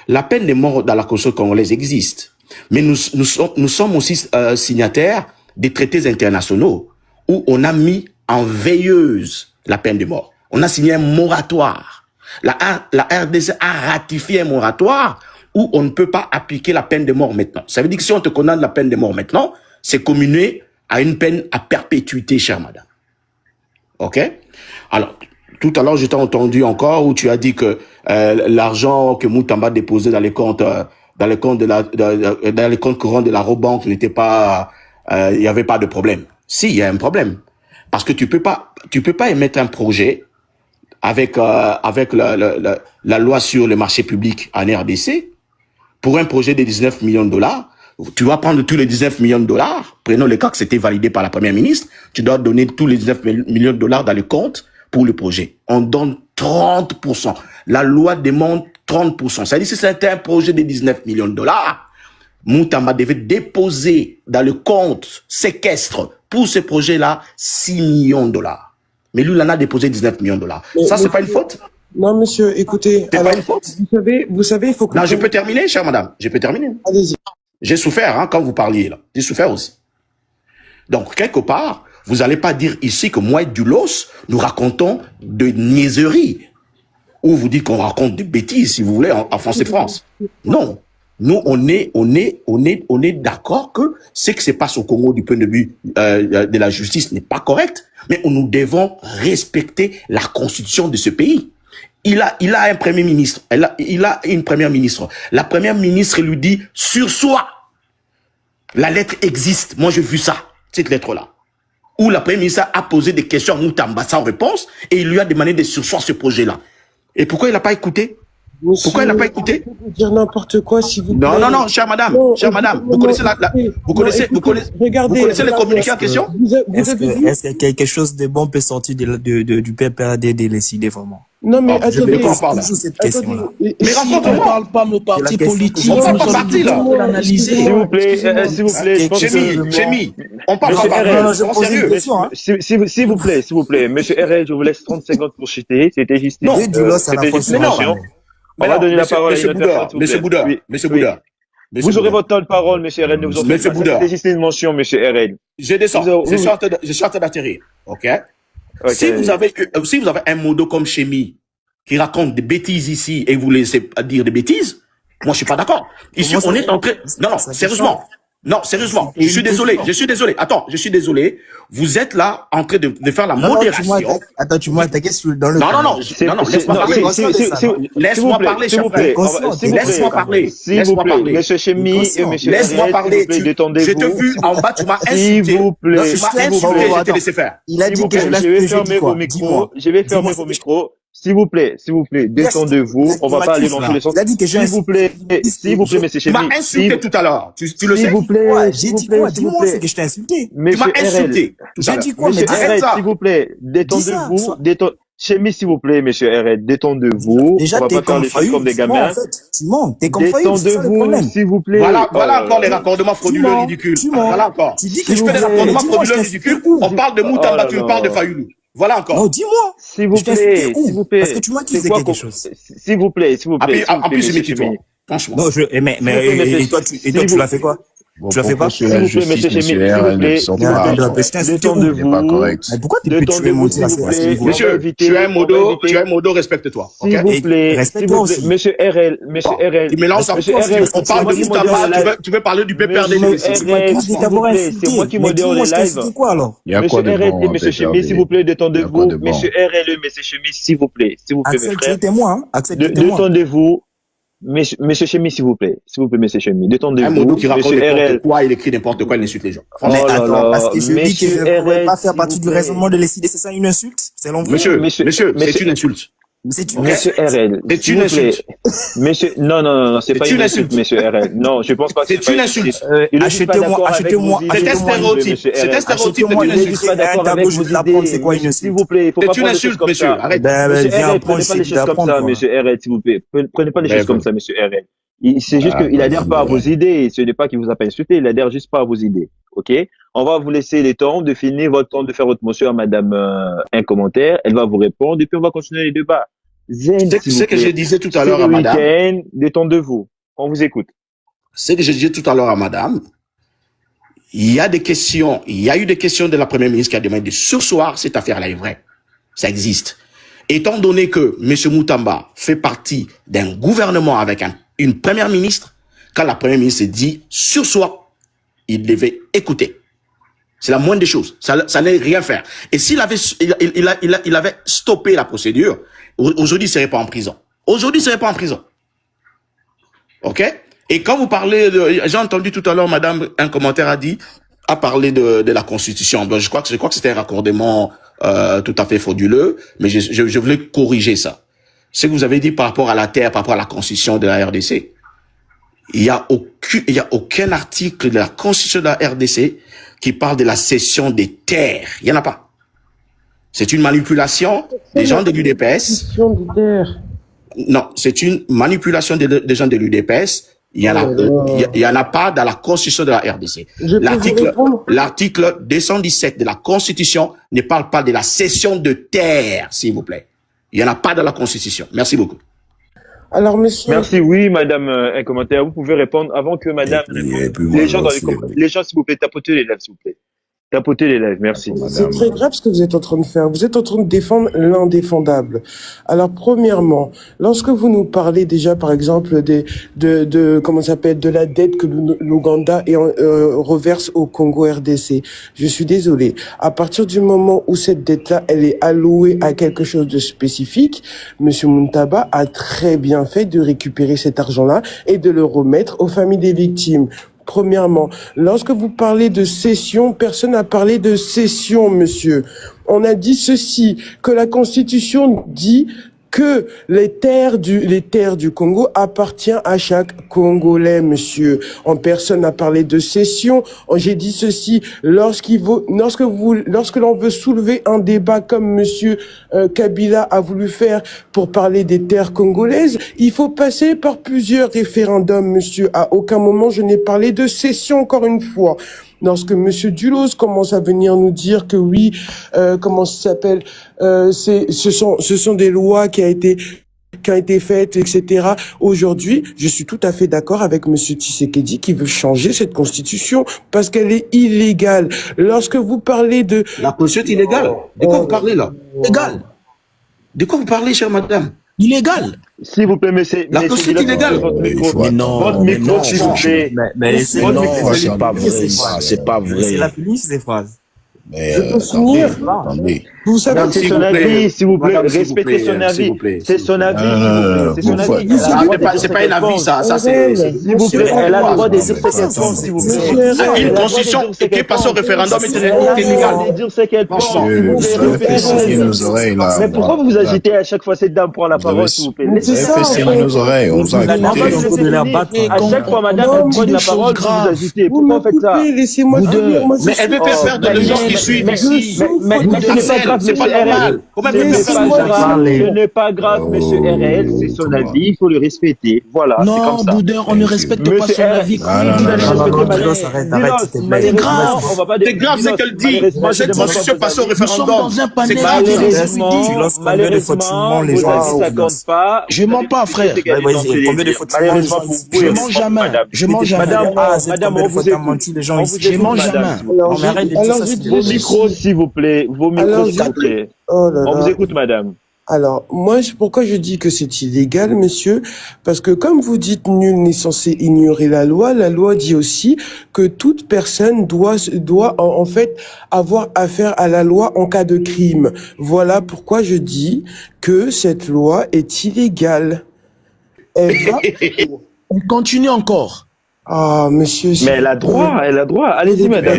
La peine de mort dans la Constitution congolaise existe. Mais nous sommes aussi signataires des traités internationaux où on a mis en veilleuse la peine de mort. On a signé un moratoire. La RDC a ratifié un moratoire où on ne peut pas appliquer la peine de mort maintenant. Ça veut dire que si on te condamne la peine de mort maintenant, c'est communé à une peine à perpétuité, chère madame. OK? Alors, tout à l'heure, je t'ai entendu encore où tu as dit que l'argent que Moutamba déposait dans les comptes courants de la Robank n'était pas, il y avait pas de problème. Si, il y a un problème. Parce que tu peux pas émettre un projet avec la loi sur le marché public en RDC pour un projet de 19 millions de dollars. Tu vas prendre tous les 19 millions de dollars. Prenons le cas que c'était validé par la première ministre. Tu dois donner tous les 19 millions de dollars dans le compte pour le projet. On donne 30%. La loi demande 30%. Ça veut dire que si c'était un projet de 19 millions de dollars, Moutamba devait déposer dans le compte séquestre pour ce projet-là 6 millions de dollars. Mais lui, il en a déposé 19 millions de dollars. Ça, c'est pas une faute? Non, monsieur, écoutez. C'est pas une faute? Vous savez, il faut que... Non, je peux terminer, chère madame. Je peux terminer. Allez-y. J'ai souffert hein, quand vous parliez là. J'ai souffert aussi. Donc, quelque part, vous n'allez pas dire ici que moi et Dulos, nous racontons de niaiseries. Ou vous dites qu'on raconte des bêtises, si vous voulez, en France et France. Non. Nous, on est d'accord que ce qui se passe au Congo du point de vue de la justice n'est pas correct, mais nous devons respecter la constitution de ce pays. Il a un premier ministre, il a une première ministre. La première ministre lui dit sur soi. La lettre existe. Moi, j'ai vu ça, cette lettre-là. Où la première ministre a posé des questions à Moutamba sans réponse et il lui a demandé de surseoir ce projet-là. Et pourquoi il n'a pas écouté? Pourquoi il n'a pas écouté? Dire n'importe quoi, si vous plaît. Non, chère madame, vous connaissez vous connaissez le communiqué en question? Est-ce que quelque chose de bon peut sortir du PPRD décidé vraiment? Non, mais attendez, toujours cette question-là. Mais rencontre-moi. On ne parle pas nos partis politiques. On parle pas parti, là. S'il vous plaît, Chémy, on parle pas parti. S'il vous plaît, monsieur RL, je vous laisse 30 secondes pour chuter. C'était juste une information. On va donner la parole à Monsieur Bouddha. Vous aurez votre temps de parole, monsieur RL, ne vous en faites pas. C'était juste une mention, monsieur RL. Je descends. Je suis en train d'atterrir. OK? Si vous avez un modo comme Chémy qui raconte des bêtises ici et vous laissez dire des bêtises, moi je suis pas d'accord. Ici on est en train. Non, sérieusement. Non, sérieusement. Je suis désolé. Attends, je suis désolé. Vous êtes là en train de faire la modération. Attends, tu m'as attaqué dans le. Non, laisse-moi parler. Laisse-moi parler. S'il vous plaît, monsieur Chémy et monsieur. Laisse-moi parler. Détendez-vous. Je t'ai vu en bas, tu m'as insulté. S'il vous plaît. Tu m'as insulté, je t'ai laissé faire. Il a dit que je vais fermer vos micros. Je vais fermer vos micros. S'il vous plaît, détendez-vous. On va pas aller dans tous les sens. S'il vous plaît, monsieur Chémy. Tu m'as insulté tout à l'heure. Tu le sais. S'il vous plaît, dis-moi, c'est que je t'ai insulté. Tu m'as insulté. J'ai dit quoi, mais arrête ça. S'il vous plaît, détendez-vous. Chémy, s'il vous plaît, monsieur RL, détendez-vous. Déjà, on va pas faire les choses comme des gamins. Simon, t'es comme Fayou, c'est ça le problème. S'il vous plaît. Voilà encore les raccordements frauduleux ridicules. Voilà encore. Tu dis que je fais des raccordements frauduleux ridicules. On parle de Moutamba, tu me parles de Fayoulou. Voilà encore. Non, dis-moi. S'il vous plaît. Parce que tu m'as accusé quelque chose. S'il vous plaît. En plus, c'est toi. Franchement. Non, et toi, tu l'as fait quoi? Tu l'as fait pas? S'il vous plaît, monsieur Chémy, s'il vous plaît. Détendez-vous. Mais pourquoi tu peux tuer mon tir à ce niveau? Monsieur, tu as un modo, respecte-toi. S'il vous plaît. Respecte-toi aussi. Monsieur RL. Tu mélanges en on parle de Moutamba, tu veux parler du PPRD. C'est moi qui modère les lives. Monsieur RL et monsieur Chémy, s'il vous plaît, détendez-vous. Monsieur RL et monsieur Chémy, s'il vous plaît, mes frères. Acceptez-moi. Détendez-vous. Monsieur Chémy, s'il vous plaît, monsieur Chémy, détendez-vous. Un modo qui raconte n'importe quoi, il écrit n'importe quoi, il insulte les gens. Mais attends, parce que je dis que je ne pourrais pas faire partie du raisonnement de l'essayer, c'est ça une insulte? Selon vous? Monsieur, c'est une insulte. Monsieur RL. C'est une insulte. Monsieur, non, c'est pas une insulte, monsieur RL. Non, je pense pas que c'est une insulte. Achetez-moi. C'est un stéréotype. C'est un stéréotype. C'est quoi une insulte? S'il vous plaît, faut pas prendre les choses comme ça. Arrête. Monsieur RL, prenez pas les choses comme ça, monsieur RL, s'il vous plaît. Prenez pas les choses comme ça, monsieur RL. C'est juste qu'il adhère pas à vos idées. Ce n'est pas qu'il vous a pas insulté, il adhère juste pas à vos idées. OK? On va vous laisser le temps de finir votre temps de faire votre motion à madame un commentaire. Elle va vous répondre et puis on va continuer les débats. C'est ce que je disais tout à l'heure à madame. Détendez-vous. On vous écoute. Ce que je disais tout à l'heure à madame. Il y a eu des questions de la première ministre qui a demandé de surseoir, cette affaire-là est vraie. Ça existe. Étant donné que M. Moutamba fait partie d'un gouvernement avec une première ministre, quand la première ministre dit surseoir, il devait écouter. C'est la moindre des choses. Ça n'est rien faire. Et s'il avait, il avait stoppé la procédure, aujourd'hui, il serait pas en prison. OK? Et quand vous parlez j'ai entendu tout à l'heure, madame, un commentaire a parlé de la Constitution. Donc, je crois que c'était un raccordement, tout à fait frauduleux, mais je voulais corriger ça. Ce que vous avez dit par rapport à la terre, par rapport à la Constitution de la RDC, il y a aucun article de la Constitution de la RDC qui parle de la cession des terres. Il y en a pas. C'est une manipulation des gens de l'UDPS. Non, c'est une manipulation des gens de l'UDPS. Il y en a pas dans la Constitution de la RDC. L'article 217 de la Constitution ne parle pas de la cession de terres, s'il vous plaît. Il y en a pas dans la Constitution. Merci beaucoup. Alors, monsieur... Merci, oui, madame, un commentaire. Vous pouvez répondre avant que madame réponde. Les gens, s'il vous plaît, tapotez les lèvres, s'il vous plaît. Tapotez les lèvres, merci. C'est très grave ce que vous êtes en train de faire. Vous êtes en train de défendre l'indéfendable. Alors, premièrement, lorsque vous nous parlez déjà, par exemple, comment ça s'appelle, de la dette que l'Ouganda reverse au Congo RDC, je suis désolé. À partir du moment où cette dette-là, elle est allouée à quelque chose de spécifique, Monsieur Muntamba a très bien fait de récupérer cet argent-là et de le remettre aux familles des victimes. Premièrement, lorsque vous parlez de cession, personne n'a parlé de cession, monsieur. On a dit ceci, que la Constitution dit que les terres du Congo appartiennent à chaque Congolais, monsieur. En personne n'a parlé de cession. J'ai dit ceci, lorsque l'on veut soulever un débat comme monsieur Kabila a voulu faire pour parler des terres congolaises, il faut passer par plusieurs référendums, monsieur. À aucun moment je n'ai parlé de cession, encore une fois. Lorsque monsieur Dulos commence à venir nous dire que oui, comment ça s'appelle, ce sont des lois qui ont été faites, etc. Aujourd'hui, je suis tout à fait d'accord avec monsieur Tshisekedi qui veut changer cette constitution parce qu'elle est illégale. Lorsque vous parlez de... La constitution est illégale. De quoi vous parlez là? Légal. De quoi vous parlez, chère madame? Illégal. S'il vous plaît, monsieur. La constitution est illégale. Mais non. Votre micro, s'il vous plaît. Mais c'est pas vrai, c'est pas vrai. C'est la finition ces phrases. Je peux finir. Attendez. Vous savez, c'est son avis, s'il vous plaît. Respectez son avis. C'est son avis. C'est son avis. C'est pas un avis, ça. Ça, c'est... S'il vous plaît, elle a le droit de dire ce qu'elle pense, s'il vous plaît. Une constitution qui passe au référendum est illégale. Dire ce qu'elle pense. Mais pourquoi vous vous agitez à chaque fois cette dame prend la parole, s'il vous plaît? Vous avez fait saigner nos oreilles, on s'en à chaque fois, madame, elle prend la parole, vous vous agitez. Pourquoi vous faites ça? Laissez-moi finir. Mais elle veut faire perdre les gens qui suivent ici. Mais ce n'est pas grave, monsieur RL. Ce n'est pas grave, monsieur RL, c'est son avis, il faut le respecter. Voilà, c'est comme ça. Non, Boudin, on ne respecte pas son avis. C'est grave ce qu'elle dit. Cette constitution passe au référendum. C'est grave. Malheureusement, les gens ça compte pas. Je mens pas, frère. Malheureusement, je mens jamais. Je mens jamais. Madame, on vous écoute. Je mens jamais. Vos micros, s'il vous plaît. Vos micros, s'il vous plaît. On vous écoute, madame. Alors, pourquoi je dis que c'est illégal, monsieur? Parce que comme vous dites, nul n'est censé ignorer la loi dit aussi que toute personne doit en fait avoir affaire à la loi en cas de crime. Voilà pourquoi je dis que cette loi est illégale. On continue encore. Ah, monsieur. Mais elle a droit. Allez-y, madame.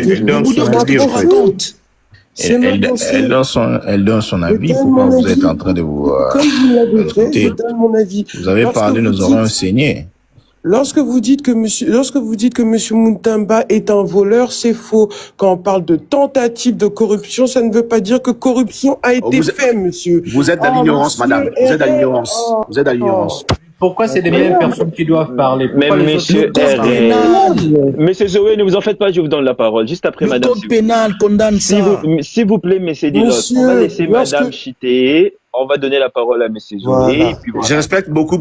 Elle donne son avis. Pourquoi vous êtes en train de vous... Comme vous l'avez fait, je donne mon avis. Vous avez parlé, nous aurons enseigné. Lorsque vous dites que monsieur Muntamba est un voleur, c'est faux. Quand on parle de tentative de corruption, ça ne veut pas dire que corruption a été faite, monsieur. Vous êtes dans l'ignorance, madame. Vous êtes dans l'ignorance. Vous êtes dans l'ignorance. Pourquoi c'est les mêmes personnes qui doivent parler? Même monsieur RL. Monsieur Zoé, ne vous en faites pas, je vous donne la parole. Juste après, madame. Le code pénal condamne ça. S'il vous plaît, monsieur Dilos, on va laisser madame chiter. On va donner la parole à monsieur Zoé. Voilà. Je respecte beaucoup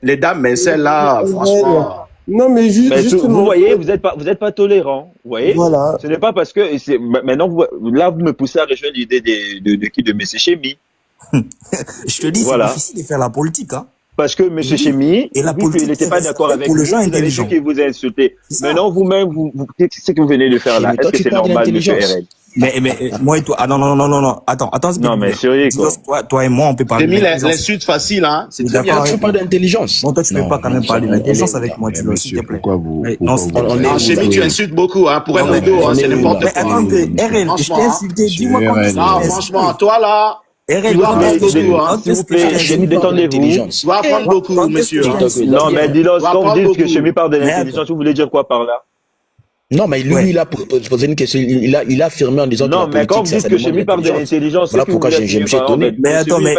les dames, mais celle-là, franchement... Non, mais justement. Vous voyez, vous êtes pas tolérant. Vous voyez? Voilà. Ce n'est pas parce que, maintenant, vous me poussez à rejoindre l'idée de monsieur Chémy. Je te dis, c'est difficile de faire la politique, hein. Parce que M. Chémy, il n'était pas d'accord avec vous, vous avez dit qu'il vous a insulté. Maintenant, vous-même, qu'est-ce que vous venez de faire là? Est-ce que c'est normal, M. RL? Mais moi et toi, non, attends. Non, mais sérieux, quoi. Toi et moi, on peut parler. J'ai mis l'insulte facile, hein. C'est d'accord. Tu parles d'intelligence. Non, toi, tu peux pas quand même parler d'intelligence avec moi, tu s'il te plaît. Pourquoi vous... Non, Chémy, tu insultes beaucoup, hein. Pour un dos, hein, c'est n'importe quoi. Mais attends, RL, je t'ai insulté, dis-moi comment tu Non, franchement, toi là... RL, tu dois apprendre beaucoup, hein. S'il vous plaît, Chémy, détendez-vous. Tu dois apprendre beaucoup, monsieur. Non, mais dis-le, quand vous dites que Chémy parle de l'intelligence, vous voulez dire quoi par là? Non, mais lui, il a posé une question, il a affirmé en disant que non, mais quand vous dites que Chémy parle de l'intelligence, voilà pourquoi je me suis étonné. Mais attends, mais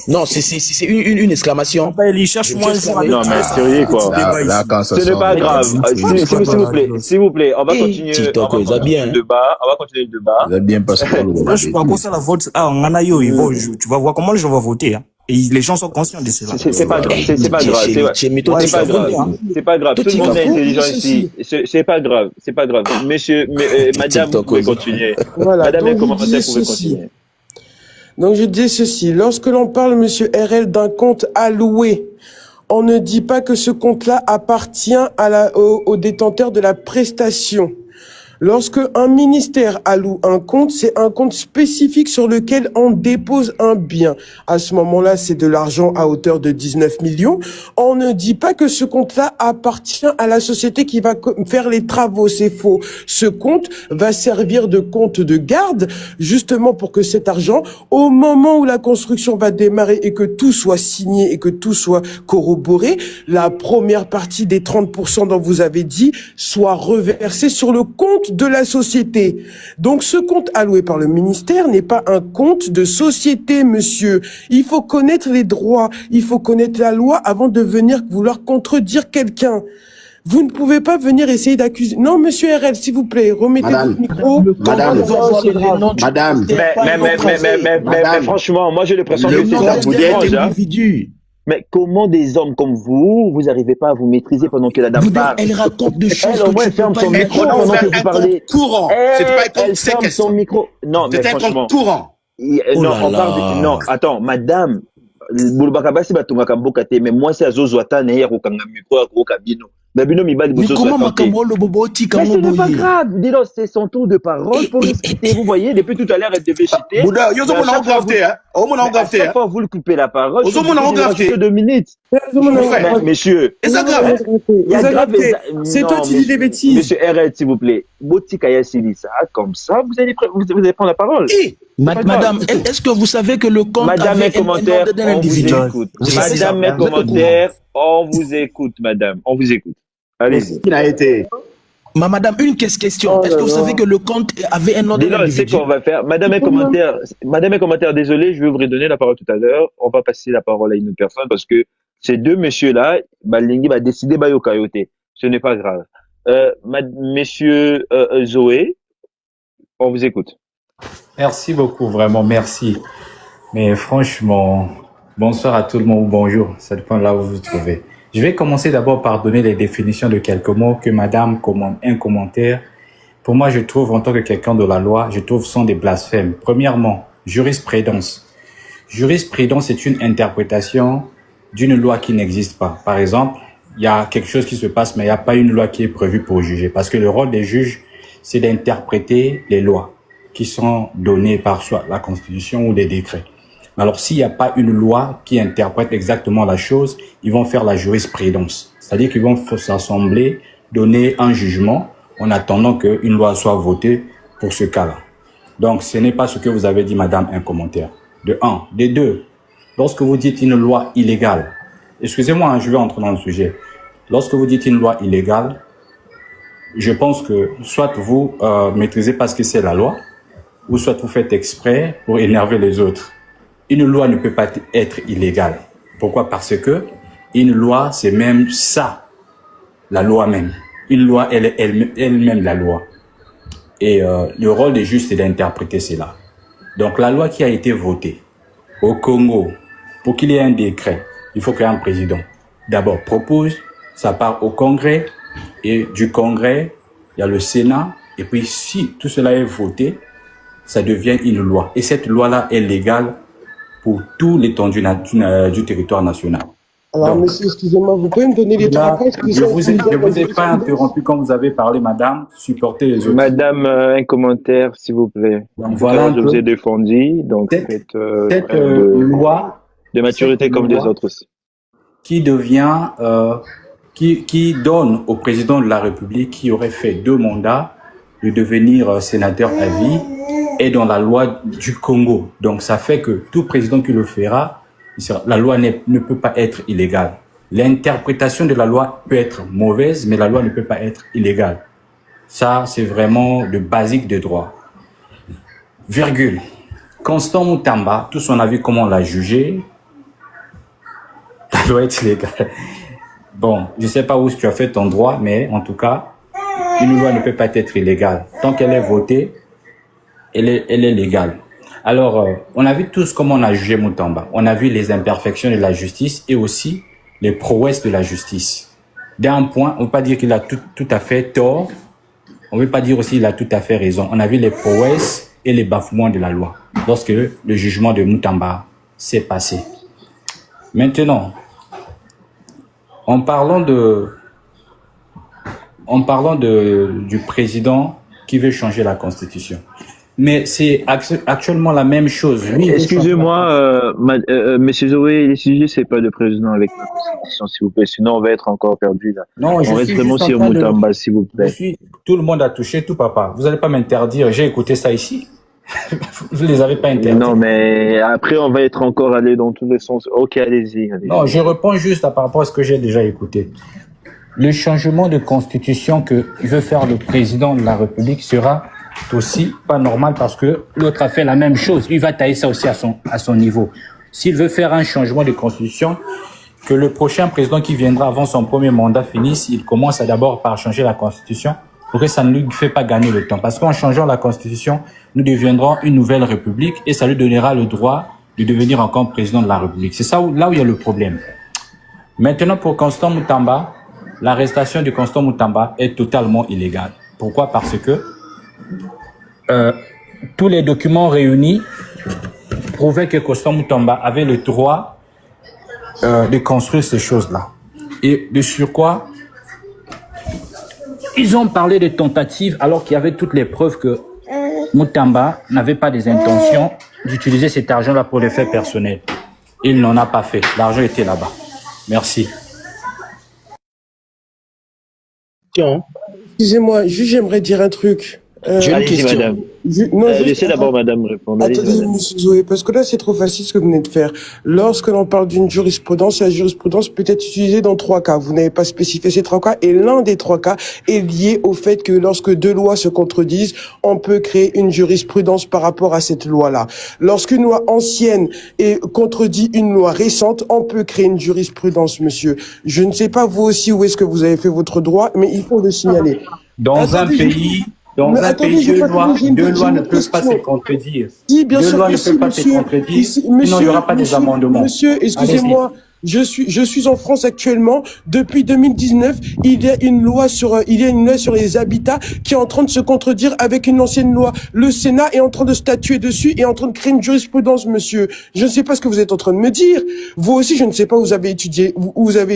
non, c'est une exclamation. Il cherche moins. Non, mais sérieux, quoi. Ce n'est pas grave. S'il vous plaît, on va continuer le débat. Vous êtes bien passé. Je peux pas ça la vote. Ah, on en a eu, tu vas voir comment les gens vont voter, hein. Et les gens sont conscients de cela. C'est pas grave. C'est pas grave. C'est pas grave. Tout le monde est intelligent ici. C'est pas grave. C'est pas grave. Monsieur, madame, vous pouvez continuer. Voilà. Madame, Donc, comment vous je pouvez continuer. Donc, je dis ceci. Lorsque l'on parle, monsieur RL, d'un compte alloué, on ne dit pas que ce compte-là appartient au détenteur de la prestation. Lorsque un ministère alloue un compte, c'est un compte spécifique sur lequel on dépose un bien. À ce moment-là, c'est de l'argent à hauteur de 19 millions. On ne dit pas que ce compte-là appartient à la société qui va faire les travaux. C'est faux. Ce compte va servir de compte de garde, justement pour que cet argent, au moment où la construction va démarrer et que tout soit signé et que tout soit corroboré, la première partie des 30% dont vous avez dit soit reversée sur le compte de la société. Donc ce compte alloué par le ministère n'est pas un compte de société, monsieur. Il faut connaître les droits, il faut connaître la loi avant de venir vouloir contredire quelqu'un. Vous ne pouvez pas venir essayer d'accuser. Non, monsieur RL, s'il vous plaît, remettez votre micro. Madame. Mais franchement, moi j'ai l'impression que c'est ça vous dérange, hein. Mais comment des hommes comme vous n'arrivez pas à vous maîtriser pendant que la dame parle? Elle raconte des choses. Elle, au moins, elle ferme son micro pendant que vous parlez. Courant. Elle ferme son micro. Non, mais franchement. Courant. Non, on parle de... Non, attends, madame. Mais moi, c'est Azozouata, Neyer, Okanga, Miko, Okabino. Mais comment Makambo le bobo mais ce n'est pas grave. Dis-donc, c'est son tour de parole pour discuter. Vous voyez, depuis tout à l'heure, elle devait chuter. À chaque fois, vous le coupez la parole. Que 2 minutes. Messieurs. C'est toi qui dis des bêtises. Monsieur RL, s'il vous plaît. Botikaya Silisa, comme ça, vous allez prendre la parole. Madame, est-ce que vous savez que le compte Madame, avait commentaire, un d'un individu? Madame, mes commentaires, on vous écoute, madame. On vous écoute. Allez-y. Il a été. Madame, une question. Est-ce que vous savez que le compte avait un ordre d'individu? C'est qu'on va faire. Madame, mes commentaires, désolé, je vais vous redonner la parole tout à l'heure. On va passer la parole à une autre personne parce que ces deux messieurs-là, Balingi va décider Bayo Kayote. Ce n'est pas grave. Monsieur Zoé, on vous écoute. Merci beaucoup, vraiment, merci. Mais franchement, bonsoir à tout le monde, bonjour, ça dépend de là où vous vous trouvez. Je vais commencer d'abord par donner les définitions de quelques mots que madame commande un commentaire. Pour moi, je trouve, en tant que quelqu'un de la loi, je trouve sont des blasphèmes. Premièrement, jurisprudence. Jurisprudence, c'est une interprétation d'une loi qui n'existe pas. Par exemple, il y a quelque chose qui se passe, mais il n'y a pas une loi qui est prévue pour juger. Parce que le rôle des juges, c'est d'interpréter les lois qui sont données par soit la Constitution ou des décrets. Alors, s'il n'y a pas une loi qui interprète exactement la chose, ils vont faire la jurisprudence. C'est-à-dire qu'ils vont s'assembler, donner un jugement en attendant qu'une loi soit votée pour ce cas-là. Donc, ce n'est pas ce que vous avez dit, madame, un commentaire. De un. De deux, lorsque vous dites une loi illégale, excusez-moi, je vais entrer dans le sujet. Lorsque vous dites une loi illégale, je pense que soit vous maîtrisez pas ce que c'est la loi, ou soit vous faites exprès pour énerver les autres. Une loi ne peut pas être illégale. Pourquoi? Parce que une loi, c'est même ça, la loi même. Une loi, elle est elle-même la loi. Et le rôle des juges, c'est d'interpréter cela. Donc la loi qui a été votée au Congo, pour qu'il y ait un décret, il faut qu'un président d'abord propose, ça part au Congrès, et du Congrès, il y a le Sénat, et puis si tout cela est voté, ça devient une loi. Et cette loi-là est légale pour tout l'étendue du territoire national. Alors, donc, monsieur, excusez-moi, vous pouvez me donner les trois points? Je vous ai pas interrompu quand vous avez parlé, madame. Supportez les autres. Madame, un commentaire, s'il vous plaît. Donc, voilà. Je vous ai défendu. Donc, faites loi de maturité comme des autres aussi. Qui devient, qui donne au président de la République, qui aurait fait 2 mandats, de devenir sénateur à vie, et dans la loi du Congo. Donc, ça fait que tout président qui le fera, la loi ne peut pas être illégale. L'interprétation de la loi peut être mauvaise, mais la loi ne peut pas être illégale. Ça, c'est vraiment le basique de droit. Virgule. Constant Moutamba, tous on a vu comment on l'a jugé. La loi est illégale. Bon, je sais pas où tu as fait ton droit, mais en tout cas, une loi ne peut pas être illégale. Tant qu'elle est votée, elle est légale. Alors, on a vu tous comment on a jugé Moutamba. On a vu les imperfections de la justice et aussi les prouesses de la justice. D'un point, on ne veut pas dire qu'il a tout à fait tort. On ne veut pas dire aussi qu'il a tout à fait raison. On a vu les prouesses et les bafouements de la loi lorsque le jugement de Moutamba s'est passé. Maintenant, en parlant du président qui veut changer la Constitution. Mais c'est actuellement la même chose. Excusez-moi, Monsieur Zoé, les sujets, c'est pas de président avec la Constitution, s'il vous plaît. Sinon, on va être encore perdu là. Non, on reste vraiment sur Moutamba, s'il vous plaît. Tout le monde a touché, tout papa. Vous n'allez pas m'interdire. J'ai écouté ça ici. Vous les avez pas interdits. Non, mais après, on va être encore allé dans tous les sens. Ok, allez-y. Non, je réponds juste par rapport à ce que j'ai déjà écouté. Le changement de constitution que veut faire le président de la République sera aussi pas normal parce que l'autre a fait la même chose. Il va tailler ça aussi à son niveau. S'il veut faire un changement de constitution, que le prochain président qui viendra avant son premier mandat finisse, il commence d'abord par changer la constitution pour que ça ne lui fait pas gagner le temps. Parce qu'en changeant la constitution, nous deviendrons une nouvelle république et ça lui donnera le droit de devenir encore président de la République. C'est ça là où il y a le problème. Maintenant, pour Constant Moutamba, l'arrestation de Constant Moutamba est totalement illégale. Pourquoi? Parce que tous les documents réunis prouvaient que Constant Moutamba avait le droit de construire ces choses-là. Et de surcroît, ils ont parlé de tentatives alors qu'il y avait toutes les preuves que Moutamba n'avait pas des intentions d'utiliser cet argent-là pour les faits personnels. Il n'en a pas fait. L'argent était là-bas. Merci. Excusez-moi, juste j'aimerais dire un truc. J'ai une question. Madame. Laissez d'abord madame répondre. Attendez, monsieur Zoé, parce que là, c'est trop facile ce que vous venez de faire. Lorsque l'on parle d'une jurisprudence, la jurisprudence peut être utilisée dans 3 cas. Vous n'avez pas spécifié ces 3 cas, et l'un des 3 cas est lié au fait que lorsque 2 lois se contredisent, on peut créer une jurisprudence par rapport à cette loi-là. Lorsqu'une loi ancienne contredit une loi récente, on peut créer une jurisprudence, monsieur. Je ne sais pas vous aussi où est-ce que vous avez fait votre droit, mais il faut le signaler. Dans un pays, deux lois ne peuvent pas se contredire. Si, bien sûr, deux lois ne peuvent pas se contredire, sinon il n'y aura pas des amendements. Monsieur, excusez-moi. Je suis en France actuellement. Depuis 2019, il y a une loi sur les habitats qui est en train de se contredire avec une ancienne loi. Le Sénat est en train de statuer dessus et en train de créer une jurisprudence, monsieur. Je ne sais pas ce que vous êtes en train de me dire. Vous aussi, je ne sais pas où vous avez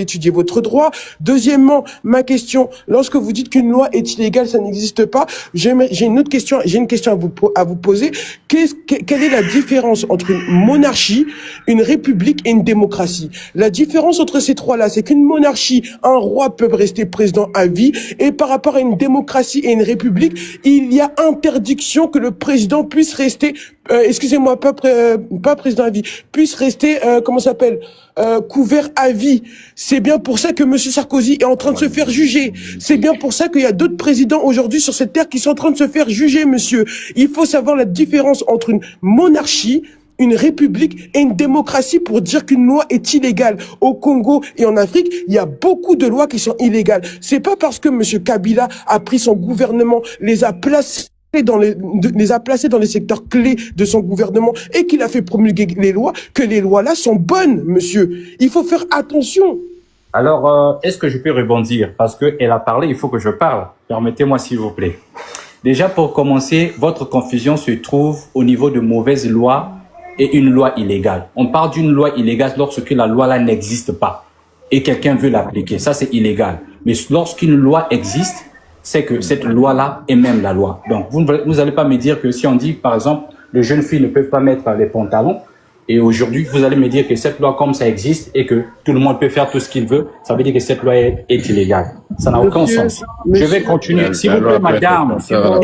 étudié votre droit. Deuxièmement, ma question, lorsque vous dites qu'une loi est illégale, ça n'existe pas. J'ai une autre question, à vous poser. Quelle est la différence entre une monarchie, une république et une démocratie? La différence entre ces 3-là, c'est qu'une monarchie, un roi peut rester président à vie, et par rapport à une démocratie et une république, il y a interdiction que le président puisse rester, pas président à vie, puisse rester, couvert à vie. C'est bien pour ça que monsieur Sarkozy est en train de se faire juger. C'est bien pour ça qu'il y a d'autres présidents aujourd'hui sur cette terre qui sont en train de se faire juger, monsieur. Il faut savoir la différence entre une monarchie, une république et une démocratie pour dire qu'une loi est illégale. Au Congo et en Afrique, il y a beaucoup de lois qui sont illégales. C'est pas parce que monsieur Kabila a pris son gouvernement, les a placés dans les secteurs clés de son gouvernement et qu'il a fait promulguer les lois, que les lois-là sont bonnes, monsieur. Il faut faire attention. Alors, est-ce que je peux rebondir? Parce qu'elle a parlé, il faut que je parle. Permettez-moi, s'il vous plaît. Déjà, pour commencer, votre confusion se trouve au niveau de mauvaises lois et une loi illégale. On parle d'une loi illégale lorsque la loi là n'existe pas et quelqu'un veut l'appliquer. Ça, c'est illégal. Mais lorsqu'une loi existe, c'est que cette loi-là est même la loi. Donc, vous n'allez pas me dire que si on dit, par exemple, les jeunes filles ne peuvent pas mettre les pantalons, et aujourd'hui, vous allez me dire que cette loi, comme ça existe, et que tout le monde peut faire tout ce qu'il veut, ça veut dire que cette loi est illégale. Ça n'a aucun sens. Je vais continuer. S'il vous plaît, madame. C'est grave,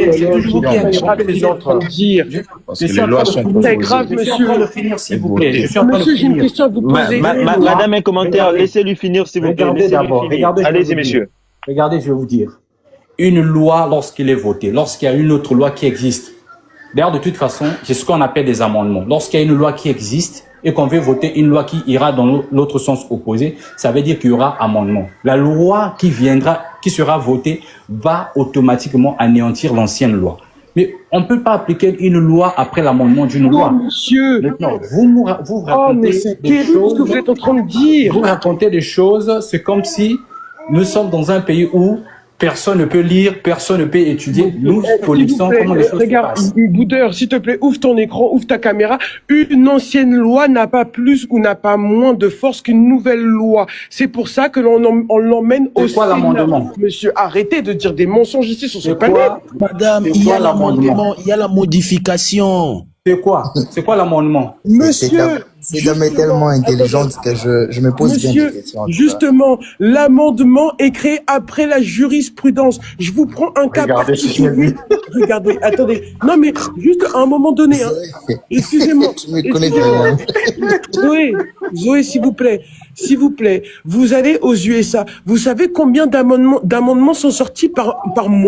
monsieur. S'il vous plaît. Monsieur, j'ai une question à vous poser. Madame, un commentaire. Laissez-lui finir, s'il vous plaît. Allez-y, monsieur. Regardez, je vais vous dire. Une loi, lorsqu'il est voté, lorsqu'il y a une autre loi qui existe, d'ailleurs, de toute façon, c'est ce qu'on appelle des amendements. Lorsqu'il y a une loi qui existe et qu'on veut voter une loi qui ira dans l'autre sens opposé, ça veut dire qu'il y aura amendement. La loi qui sera votée va automatiquement anéantir l'ancienne loi. Mais on ne peut pas appliquer une loi après l'amendement d'une loi. Monsieur. Maintenant, vous racontez mais c'est des terrible choses. ce que vous êtes en train de dire. Vous racontez des choses, c'est comme si nous sommes dans un pays où personne ne peut lire, personne ne peut étudier. Nous connaissons comment les choses se passent. Boudeur, s'il te plaît, ouvre ton écran, ouvre ta caméra. Une ancienne loi n'a pas plus ou n'a pas moins de force qu'une nouvelle loi. C'est pour ça que on l'emmène au C'est quoi Sénat. l'amendement? Monsieur, arrêtez de dire des mensonges ici sur ce panel. Madame, il y a l'amendement, il y a la modification. C'est quoi? C'est quoi l'amendement? Monsieur, c'est tellement intelligente que je me pose bien des questions. Justement, l'amendement est créé après la jurisprudence. Je vous prends un cas particulier. Regardez, attendez. Non, mais juste à un moment donné, hein. Excusez-moi. Tu me connais bien. Zoé, s'il vous plaît. S'il vous plaît, vous allez aux USA. Vous savez combien d'amendements sont sortis par mois?